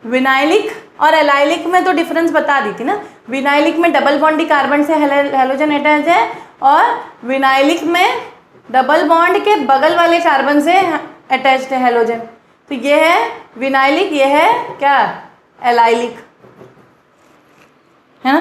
विनाइलिक और एलाइलिक में तो डिफरेंस बता दी थी ना। विनाइलिक में डबल बॉन्डी कार्बन से हैलोजन अटैच है और विनाइलिक में डबल बॉन्ड के बगल वाले कार्बन से अटैच्ड है हैलोजन। तो ये है विनाइलिक, ये है क्या, एलाइलिक, है ना।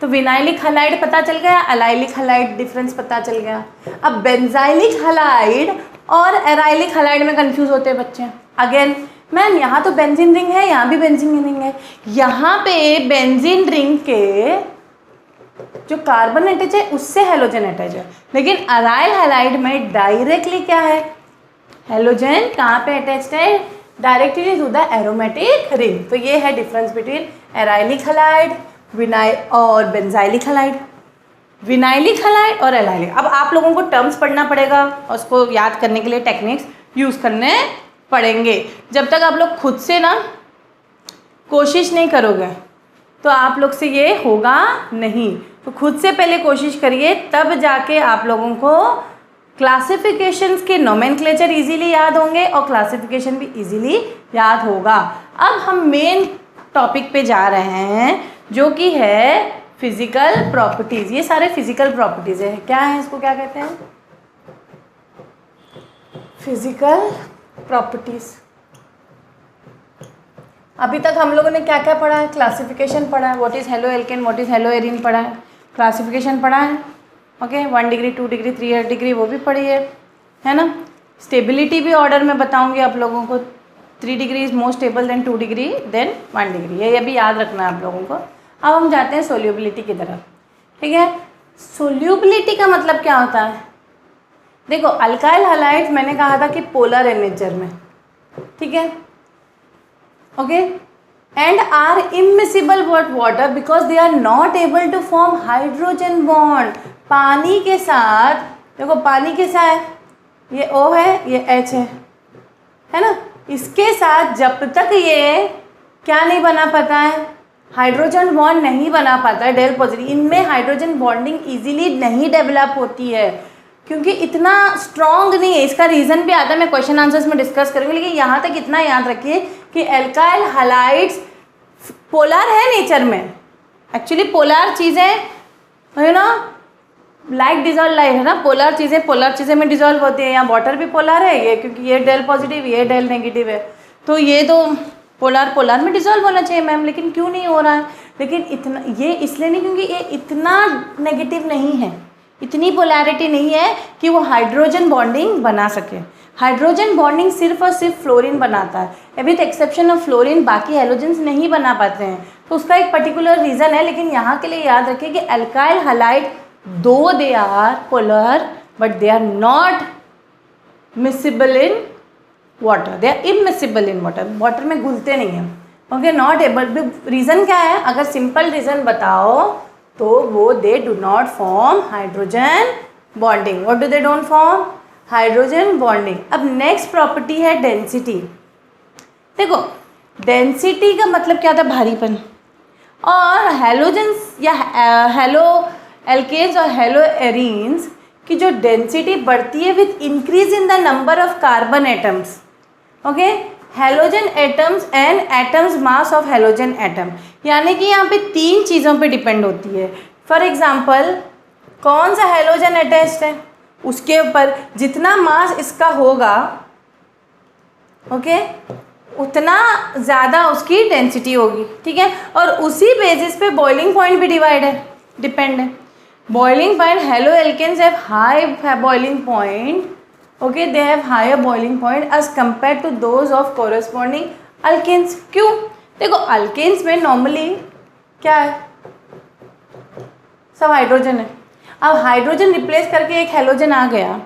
तो विनाइलिक हैलाइड पता चल गया, एलाइलिक हैलाइड डिफरेंस पता चल गया। अब बेंजाइलिक हैलाइड और एराइलिक हैलाइड में कंफ्यूज होते हैं बच्चे। अगेन मैम यहाँ तो बेंजीन रिंग है, यहाँ भी बेंजीन रिंग है। यहाँ पे बेंजीन रिंग के जो कार्बन अटैच है उससे हैलोजन अटैच है, लेकिन एराइल हैलाइड में डायरेक्टली क्या है, हैलोजन कहाँ पे अटैच्ड है, directly to the aromatic ring. तो ये है डिफरेंस बिटवीन एराइलिक हैलाइड और बेंजाइलिक हैलाइड, विनाइलिक हैलाइड और एलाइलिक। अब आप लोगों को टर्म्स पढ़ना पड़ेगा और उसको याद करने के लिए टेक्निक्स यूज़ करने पड़ेंगे। जब तक आप लोग खुद से ना कोशिश नहीं करोगे तो आप लोग से ये होगा नहीं। तो खुद से पहले कोशिश करिए, तब जाके आप लोगों को क्लासिफिकेशंस के नोमेनक्लेचर इजीली याद होंगे और क्लासिफिकेशन भी इजीली याद होगा। अब हम मेन टॉपिक पे जा रहे हैं जो कि है फिजिकल प्रॉपर्टीज़। ये सारे फिजिकल प्रॉपर्टीज़ है। क्या है, इसको क्या कहते हैं, फिजिकल प्रॉपर्टीज़। अभी तक हम लोगों ने क्या क्या पढ़ा है, क्लासिफिकेशन पढ़ा है, what is halo alkane, what is hello Erin पढ़ा है, क्लासिफिकेशन पढ़ा है। ओके, 1 डिग्री 2 डिग्री 3 डिग्री वो भी पढ़ी है ना। स्टेबिलिटी भी ऑर्डर में बताऊंगी आप लोगों को, 3 degree is more stable than 2 degree than 1 degree, ये भी याद रखना है आप लोगों को। अब हम जाते हैं सोल्यूबिलिटी की तरफ। ठीक है, सोल्यूबिलिटी का मतलब क्या होता है, देखो अल्काइल हैलाइड्स मैंने कहा था कि पोलर इन नेचर में, ठीक है, okay, and are immiscible with water because they are not able to form hydrogen bond. पानी के साथ, देखो पानी के साथ ये O है, ये H है ना, इसके साथ जब तक ये क्या नहीं बना पाता है, हाइड्रोजन बॉन्ड नहीं बना पाता है, डेल पॉजिटिव, इनमें हाइड्रोजन बॉन्डिंग इजीली नहीं डेवलप होती है क्योंकि इतना स्ट्रॉन्ग नहीं है। इसका रीज़न भी आता है, मैं क्वेश्चन आंसर्स में डिस्कस करूँगी, लेकिन यहाँ तक इतना याद रखिए कि एल्काइल हैलाइड्स पोलर है नेचर में। एक्चुअली पोलर चीज़ें है ना, लाइक डिजॉल्व लाइक है ना, पोलर चीज़ें में डिजॉल्व होती है। यहाँ वाटर भी पोलर है ये, क्योंकि ये डेल पॉजिटिव ये डेल नेगेटिव है, तो ये तो पोलर में डिजॉल्व होना चाहिए मैम, लेकिन क्यों नहीं हो रहा है? लेकिन इतना ये इसलिए नहीं क्योंकि ये इतना नेगेटिव नहीं है, इतनी पोलैरिटी नहीं है कि वो हाइड्रोजन बॉन्डिंग बना सके। हाइड्रोजन बॉन्डिंग सिर्फ और सिर्फ फ्लोरीन बनाता है, विथ एक्सेप्शन ऑफ फ्लोरीन बाकी हैलोजेंस नहीं बना पाते हैं। तो उसका एक पर्टिकुलर रीज़न है, लेकिन यहाँ के लिए याद रखिए कि अल्काइल हैलाइड दो they are polar but they are not miscible in water, they are immiscible in water, water में घुलते नहीं हैं। Okay, not able. रीज़न क्या है? अगर सिंपल रीज़न बताओ तो वो they do not form hydrogen bonding. What do they don't form? Hydrogen bonding. अब नेक्स्ट प्रॉपर्टी है डेंसिटी। देखो डेंसिटी का मतलब क्या था? भारीपन। और हैलोजेंस या हेलो एल्केन्स और हेलो एरीन्स की जो डेंसिटी बढ़ती है with increase in the number of carbon atoms. Okay, halogen atoms and atoms mass of halogen atom, यानी कि यहाँ पे तीन चीज़ों पे डिपेंड होती है। फॉर एग्जांपल कौन सा हैलोजन अटैच्ड है उसके ऊपर जितना मास इसका होगा, ओके, उतना ज़्यादा उसकी डेंसिटी होगी। ठीक है, और उसी बेसिस पे बॉइलिंग पॉइंट भी डिपेंड है। Boiling point, haloalkanes have high boiling point, okay, they have higher boiling point as compare to those of corresponding alkanes. क्यों? देखो अल्केन्स में नॉर्मली क्या है? सब हाइड्रोजन है। अब हाइड्रोजन रिप्लेस करके एक हैलोजन आ गया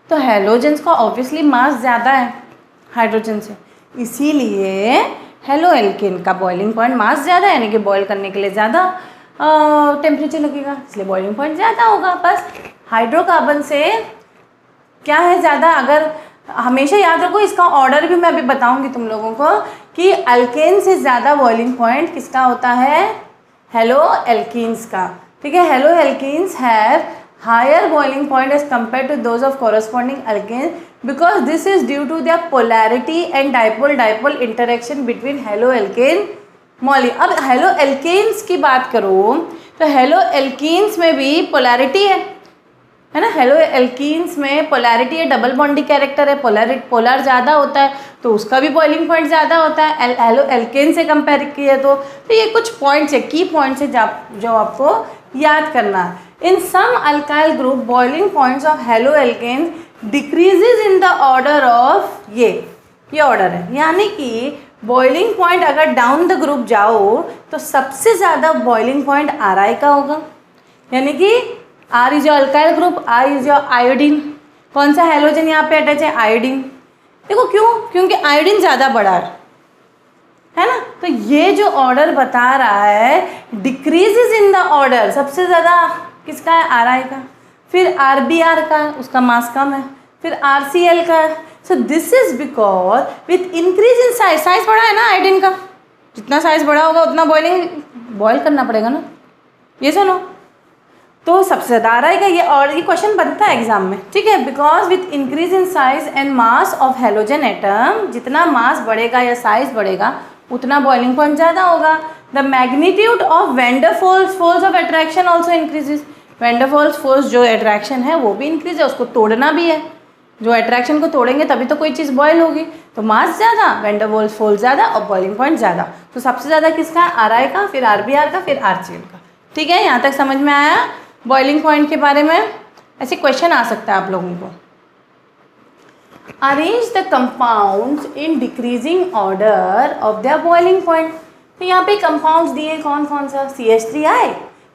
तो हैलोजेंस का ऑब्वियसली मास ज़्यादा है हाइड्रोजन से, इसीलिए हेलो एल्केन का बॉइलिंग पॉइंट मास ज़्यादा है, यानी कि बॉयल करने के लिए ज़्यादा टेम्परेचर लगेगा, इसलिए बॉइलिंग पॉइंट ज़्यादा होगा। बस हाइड्रोकार्बन से क्या है ज़्यादा? अगर हमेशा याद रखो, इसका ऑर्डर भी मैं अभी बताऊंगी तुम लोगों को कि अल्केन से ज़्यादा बॉइलिंग पॉइंट किसका होता है? हेलो एल्कीन्स का। ठीक है, haloalkenes have higher boiling point as compare to those of corresponding alkanes because this is due to their polarity and dipole interaction between haloalkane molecule. अब haloalkanes की बात करो तो hello alkenes में भी polarity है ना। Hello alkenes में पोलैरिटी है, डबल बॉन्डी कैरेक्टर है, पोलर ज़्यादा होता है तो उसका भी बॉइलिंग पॉइंट ज़्यादा होता है हेलो एल्केन से कंपेयर किया तो ये कुछ पॉइंट्स है, की पॉइंट्स है जो आपको याद करना है। In some alkyl group boiling points of halo alkane decreases in the order of ये ऑर्डर है, यानी कि बॉइलिंग पॉइंट अगर डाउन द ग्रुप जाओ तो सबसे ज़्यादा बॉइलिंग पॉइंट आर का होगा, यानी कि R is your alkyl group, R is your iodine. कौन सा हैलोजन यहाँ पे अटैच है? आयोडीन। देखो क्यों? क्योंकि आयोडीन ज़्यादा बड़ा है ना। तो ये जो ऑर्डर बता रहा है डिक्रीजेज इन द ऑर्डर, सबसे ज़्यादा किसका है? आर का, फिर आर बी आर का, उसका मास कम है, फिर आर सी एल का। So this is because with increase in size बड़ा है ना आयोडीन का, जितना साइज बड़ा होगा उतना बॉयल करना पड़ेगा ना, ये सुनो। तो सबसे ज़्यादा आ रहेगा ये, और ये क्वेश्चन बनता है एग्जाम में। ठीक है, because with increase in size and mass of halogen atom, जितना मास बढ़ेगा या साइज बढ़ेगा उतना बॉइलिंग पॉइंट ज़्यादा होगा। The magnitude of van der Waals force of attraction also increases. Van der Waals force जो अट्रैक्शन है वो भी इंक्रीज है, उसको तोड़ना भी है। जो अट्रैक्शन को तोड़ेंगे तभी तो कोई चीज़ बॉयल होगी। तो मास ज़्यादा, वेंडरवॉल्स फोर्स ज़्यादा और बॉइलिंग पॉइंट ज़्यादा। तो सबसे ज़्यादा किसका है? आर का, फिर आर बी आर का, फिर आर सी एल का। ठीक है, यहाँ तक समझ में आया बॉइलिंग पॉइंट के बारे में? ऐसे क्वेश्चन आ सकता है आप लोगों को। Arrange the compounds in decreasing order of their boiling point. तो यहाँ पे कंपाउंड्स दिए कौन कौन सा? CH3I,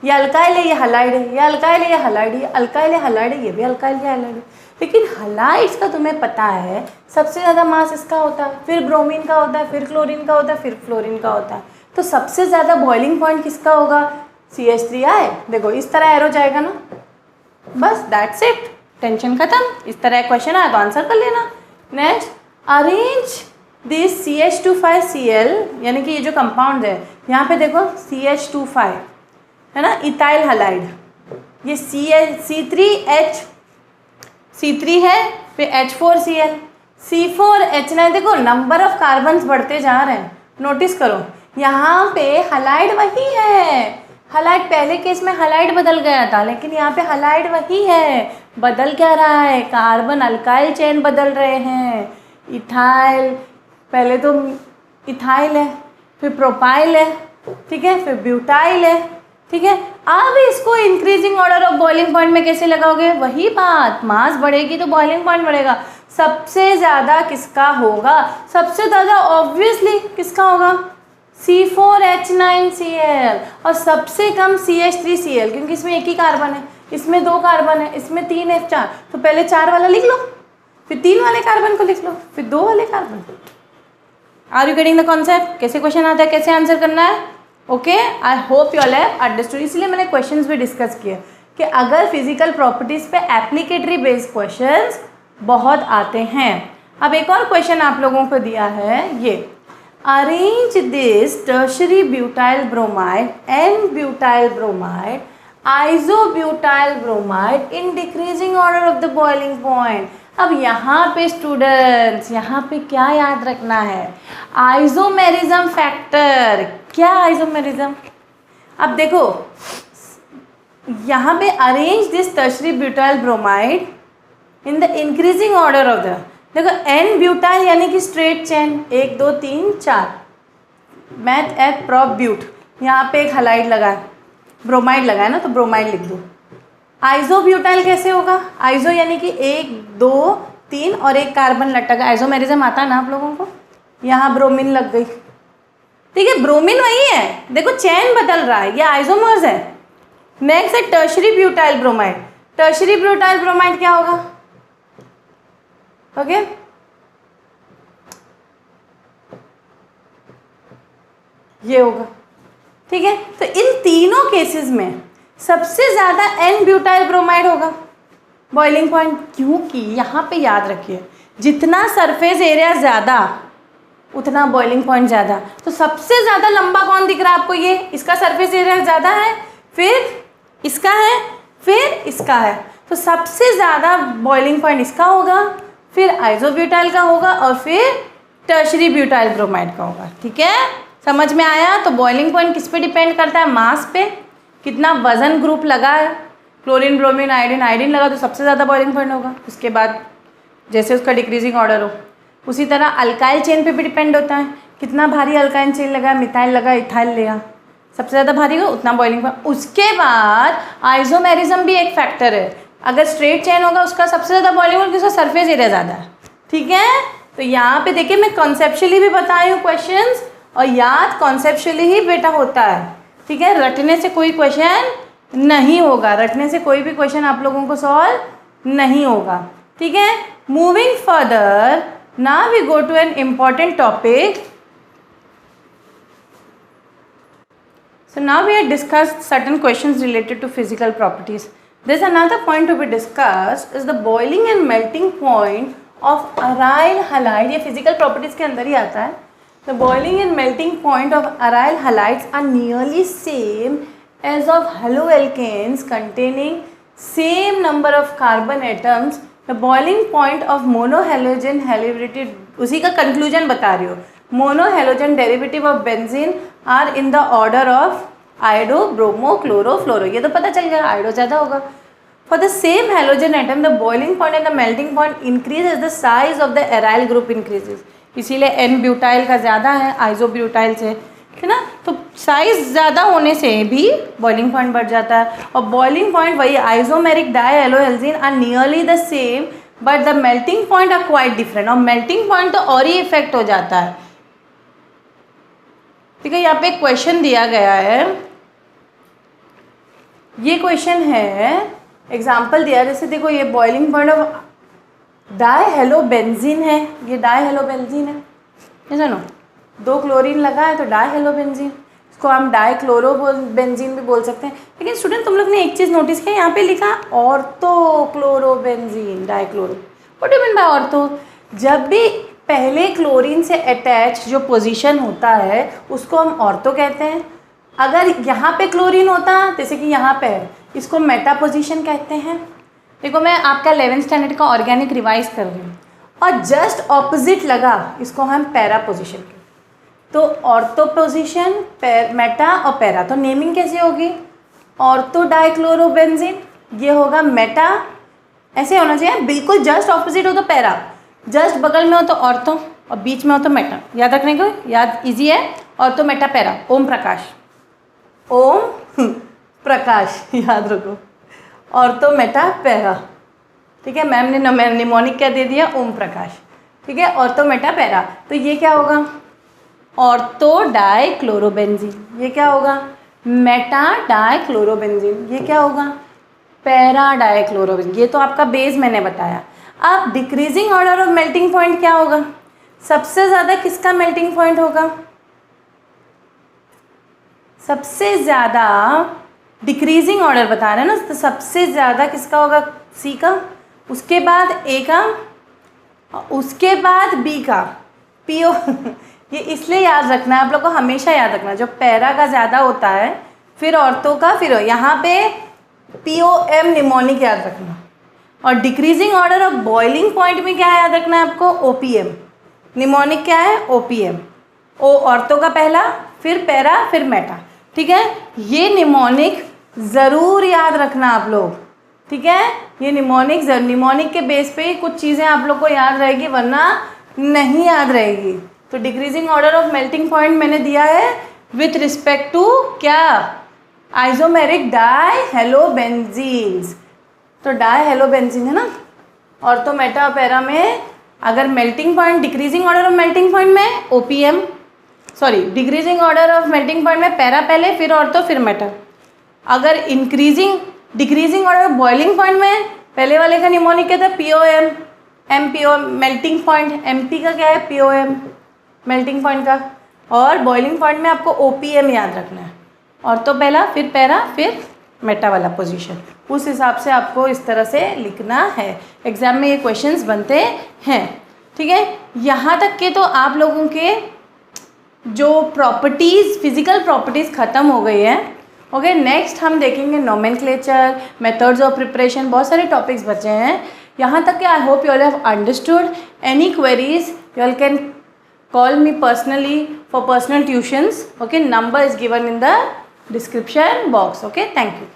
ये अल्काइल है, ये हलाइड है, ये अल्काइल है, ये हलाइड है, ये अल्काइल है, हलाइड है, ये भी अल्काइल है, हलाइड है। लेकिन हलाइड्स का तुम्हें पता है सबसे ज़्यादा मास इसका होता है, फिर ब्रोमीन का होता है, फिर क्लोरीन का होता है, फिर फ्लोरीन का होता है। तो सबसे ज़्यादा बॉइलिंग पॉइंट किसका होगा? CH3I। देखो इस तरह एरो जाएगा ना, बस दैट्स इट, टेंशन खत्म। इस तरह क्वेश्चन आया तो आंसर कर लेना। नेक्स्ट, अरेंज दिस CH2,5Cl, यानी कि ये जो कंपाउंड है यहाँ पे देखो CH2,5 है ना, इथाइल हलाइड, ये C3 है, फिर H4Cl, C4H9। देखो नंबर ऑफ कार्बन्स बढ़ते जा रहे हैं, नोटिस करो। यहाँ पे हलाइड वही है, हलाइड पहले केस में हलाइड बदल गया था, लेकिन यहाँ पे हलाइड वही है। बदल क्या रहा है? कार्बन अल्काइल चेन बदल रहे हैं। इथाइल, पहले तो इथाइल है, फिर प्रोपाइल है, ठीक है, फिर ब्यूटाइल है, ठीक है। अब इसको increasing order of boiling point में कैसे लगाओगे? वही बात, मास बढ़ेगी तो बॉइलिंग पॉइंट बढ़ेगा। सबसे ज़्यादा किसका होगा? सबसे ज़्यादा ऑब्वियसली किसका होगा? C4H9Cl, और सबसे कम CH3Cl, क्योंकि इसमें एक ही कार्बन है, इसमें 2 कार्बन है, इसमें 3 F4। तो पहले 4 वाला लिख लो, फिर 3 वाले कार्बन को लिख लो, फिर 2 वाले कार्बन को। Are you getting the concept? कैसे क्वेश्चन आता है, कैसे आंसर करना है? Okay, I hope you all have understood. इसलिए मैंने क्वेश्चंस भी डिस्कस किए कि अगर फिजिकल प्रॉपर्टीज पे एप्लीकेटरी बेस्ड क्वेश्चंस बहुत आते हैं। अब एक और क्वेश्चन आप लोगों को दिया है, ये arrange this tertiary butyl bromide and butyl bromide, isobutyl bromide in decreasing order of the boiling point. अब यहाँ पे स्टूडेंट्स, यहाँ पे क्या याद रखना है? Isomerism factor. क्या आइसोमेरिज्म? अब देखो यहाँ पे arrange this tertiary butyl bromide in the increasing order of the, देखो एन ब्यूटाइल यानी कि straight chain, 1 2 3 4, meth eth prop but, यहाँ पे एक हलाइड लगा है, ब्रोमाइड लगा है ना, तो ब्रोमाइड लिख दो। आइसोब्यूटाइल कैसे होगा? आइसो यानी कि 1 2 3 और एक कार्बन लटक, आइसोमेरिज्म आता है ना आप लोगों को। यहाँ ब्रोमीन लग गई, ठीक है, ब्रोमीन वही है, देखो चेन बदल रहा है, ये आइसोमर्स है। नेक्स्ट है tertiary butyl bromide. Tertiary butyl bromide क्या होगा? ओके, ये होगा, ठीक है। तो इन तीनों केसेस में सबसे ज़्यादा एन ब्यूटाइल ब्रोमाइड होगा बॉइलिंग पॉइंट, क्योंकि यहाँ पे याद रखिए जितना सरफेस एरिया ज़्यादा उतना बॉइलिंग पॉइंट ज़्यादा। तो सबसे ज़्यादा लंबा कौन दिख रहा है आपको? ये, इसका सरफेस एरिया ज़्यादा है, फिर इसका है, फिर इसका है, तो सबसे ज़्यादा बॉइलिंग पॉइंट इसका होगा, फिर आइसोब्यूटाइल का होगा, और फिर टर्शरी ब्यूटाइल ब्रोमाइड का होगा, ठीक है। समझ में आया? तो बॉइलिंग पॉइंट किस पे डिपेंड करता है? मास पे, कितना वजन ग्रुप लगा है, क्लोरीन ब्रोमीन आयोडीन, आयोडीन लगा तो सबसे ज़्यादा बॉइलिंग पॉइंट होगा। उसके बाद जैसे उसका डिक्रीजिंग ऑर्डर हो, उसी तरह अल्काइल चेन पे भी डिपेंड होता है, कितना भारी अल्काइल चेन लगा, मिथाइल लगा, इथाइल लगा, सबसे ज़्यादा भारी हो उतना बॉइलिंग पॉइंट। उसके बाद आइसोमेरिज्म भी एक फैक्टर है, अगर स्ट्रेट चेन होगा उसका सबसे ज़्यादा बॉइलिंग पॉइंट, उसका सरफेस एरिया ज़्यादा है, ठीक है। तो यहाँ पे देखिए मैं कॉन्सेप्चुअली भी बताई हूँ क्वेश्चंस, और याद कॉन्सेप्चुअली ही बेटा होता है, ठीक है। रटने से कोई क्वेश्चन नहीं होगा, रटने से कोई भी क्वेश्चन आप लोगों को सॉल्व नहीं होगा, ठीक है। Moving further, now we go to an important topic. So now we have discussed certain questions related to physical properties. There's another point to be discussed is the boiling and melting point of aryl halide. ये physical properties के अंदर ही आता है। The boiling and melting point of aryl halides are nearly same as of haloalkanes containing same number of carbon atoms. The boiling point of monohalogen derivative, उसी का conclusion बता रही हो, monohalogen derivative of benzene are in the order of iodo, bromo, chloro, fluoro, ये तो पता चल गया, आयोडो ज़्यादा होगा। For the same halogen atom, the boiling point and the melting point increase as the size of the aryl group increases. इसीलिए N butyl का ज़्यादा है आइसो ब्यूटाइल से, है ना। तो साइज ज़्यादा होने से भी बॉइलिंग पॉइंट बढ़ जाता है, और बॉइलिंग पॉइंट वही isomeric dihalobenzene are nearly the same but the melting point are quite different, और मेल्टिंग पॉइंट तो और ही इफेक्ट हो जाता है, ठीक है। यहाँ पे एक क्वेश्चन दिया गया है, ये क्वेश्चन है, एग्जाम्पल दिया, जैसे देखो ये बॉइलिंग पॉइंट ऑफ डायहेलोबेंजीन है, ये डायहेलोबेंजीन है, ये सुनो 2 क्लोरीन लगा है तो डायहेलोबेंजीन, इसको हम डाइक्लोरोबेंजीन भी बोल सकते हैं। लेकिन स्टूडेंट तुम लोग ने एक चीज़ नोटिस किया, यहाँ पे लिखा orthochlorobenzene, dichloro. What do you mean by ortho? जब भी पहले क्लोरीन से अटैच जो पोजीशन होता है उसको हम ऑर्थो कहते हैं। अगर यहाँ पे क्लोरीन होता, जैसे कि यहाँ पे है, इसको मेटा पोजीशन कहते हैं। देखो मैं आपका 11th स्टैंडर्ड का ऑर्गेनिक रिवाइज कर रही हूँ, और जस्ट ऑपोजिट लगा, इसको हम पैरा पोजीशन कहते हैं। तो ऑर्थो पोजीशन, मेटा और पैरा, तो नेमिंग कैसे होगी? ऑर्थो डाइक्लोरोबेंजीन, ये होगा मेटा, ऐसे होना चाहिए बिल्कुल जस्ट ऑपोजिट हो तो पैरा, जस्ट बगल में हो तो ऑर्थो और बीच में हो तो मेटा। याद रखने को, याद इजी है। Ortho Meta para, Om Prakash, Om Prakash याद रखो, ऑर्थो मेटा पैरा, ठीक है। मैम ने निमोनिक क्या दे दिया? ओम प्रकाश, ठीक है। ऑर्थो मेटा पैरा, तो ये क्या होगा? ऑर्थो डाइक्लोरोबेंजीन, ये क्या होगा? मेटा डाइक्लोरोबेंजीन, ये क्या होगा? Para dichlorobenzene. ये तो आपका बेस मैंने बताया। अब decreasing order of melting point क्या होगा? सबसे ज़्यादा किसका मेल्टिंग पॉइंट होगा? सबसे ज़्यादा डिक्रीजिंग ऑर्डर बता रहे हैं ना, तो सबसे ज़्यादा किसका होगा? सी का, उसके बाद ए का, उसके बाद बी का, पीओ ये इसलिए याद रखना है आप लोग को, हमेशा याद रखना, जो पैरा का ज़्यादा होता है, फिर ऑर्थो का, फिर यहाँ पे POM निमोनिक याद रखना। और decreasing order of boiling point में क्या याद रखना है आपको? OPM। निमोनिक क्या है? OPM। ओ ऑर्थो का पहला, फिर पैरा, फिर मेटा, ठीक है। ये निमोनिक ज़रूर याद रखना आप लोग, ठीक है। ये निमोनिक के बेस पे कुछ चीज़ें आप लोग को याद रहेगी, वरना नहीं याद रहेगी। तो decreasing order of melting point मैंने दिया है विथ रिस्पेक्ट टू क्या? आइसोमेरिक डाइहेलोबेंजीन्स, तो डाइहेलोबेंजीन है ना। ऑर्थो मेटा पैरा में अगर melting point, decreasing order of melting point में OPM, sorry decreasing order of melting point में पैरा पहले, फिर ऑर्थो, फिर मेटा। अगर decreasing order of boiling point में पहले वाले का निमोनिक क्या था? POM, MPO melting point, MP का क्या है? POM मेल्टिंग पॉइंट का। और बॉइलिंग पॉइंट में आपको OPM याद रखना है। ऑर्थो पहला, फिर पैरा, फिर मेटा वाला पोजीशन, उस हिसाब से आपको इस तरह से लिखना है। एग्जाम में ये क्वेश्चंस बनते हैं, ठीक है। यहाँ तक के तो आप लोगों के जो प्रॉपर्टीज़, फिजिकल प्रॉपर्टीज़ ख़त्म हो गई है। ओके, नेक्स्ट हम देखेंगे नोमेनक्लेचर, मेथड्स ऑफ प्रिपरेशन, बहुत सारे टॉपिक्स बचे हैं। यहाँ तक कि आई hope you all have understood. Any queries you all can call me personally for personal tuitions. Okay, number is given in the description box. Okay, thank you.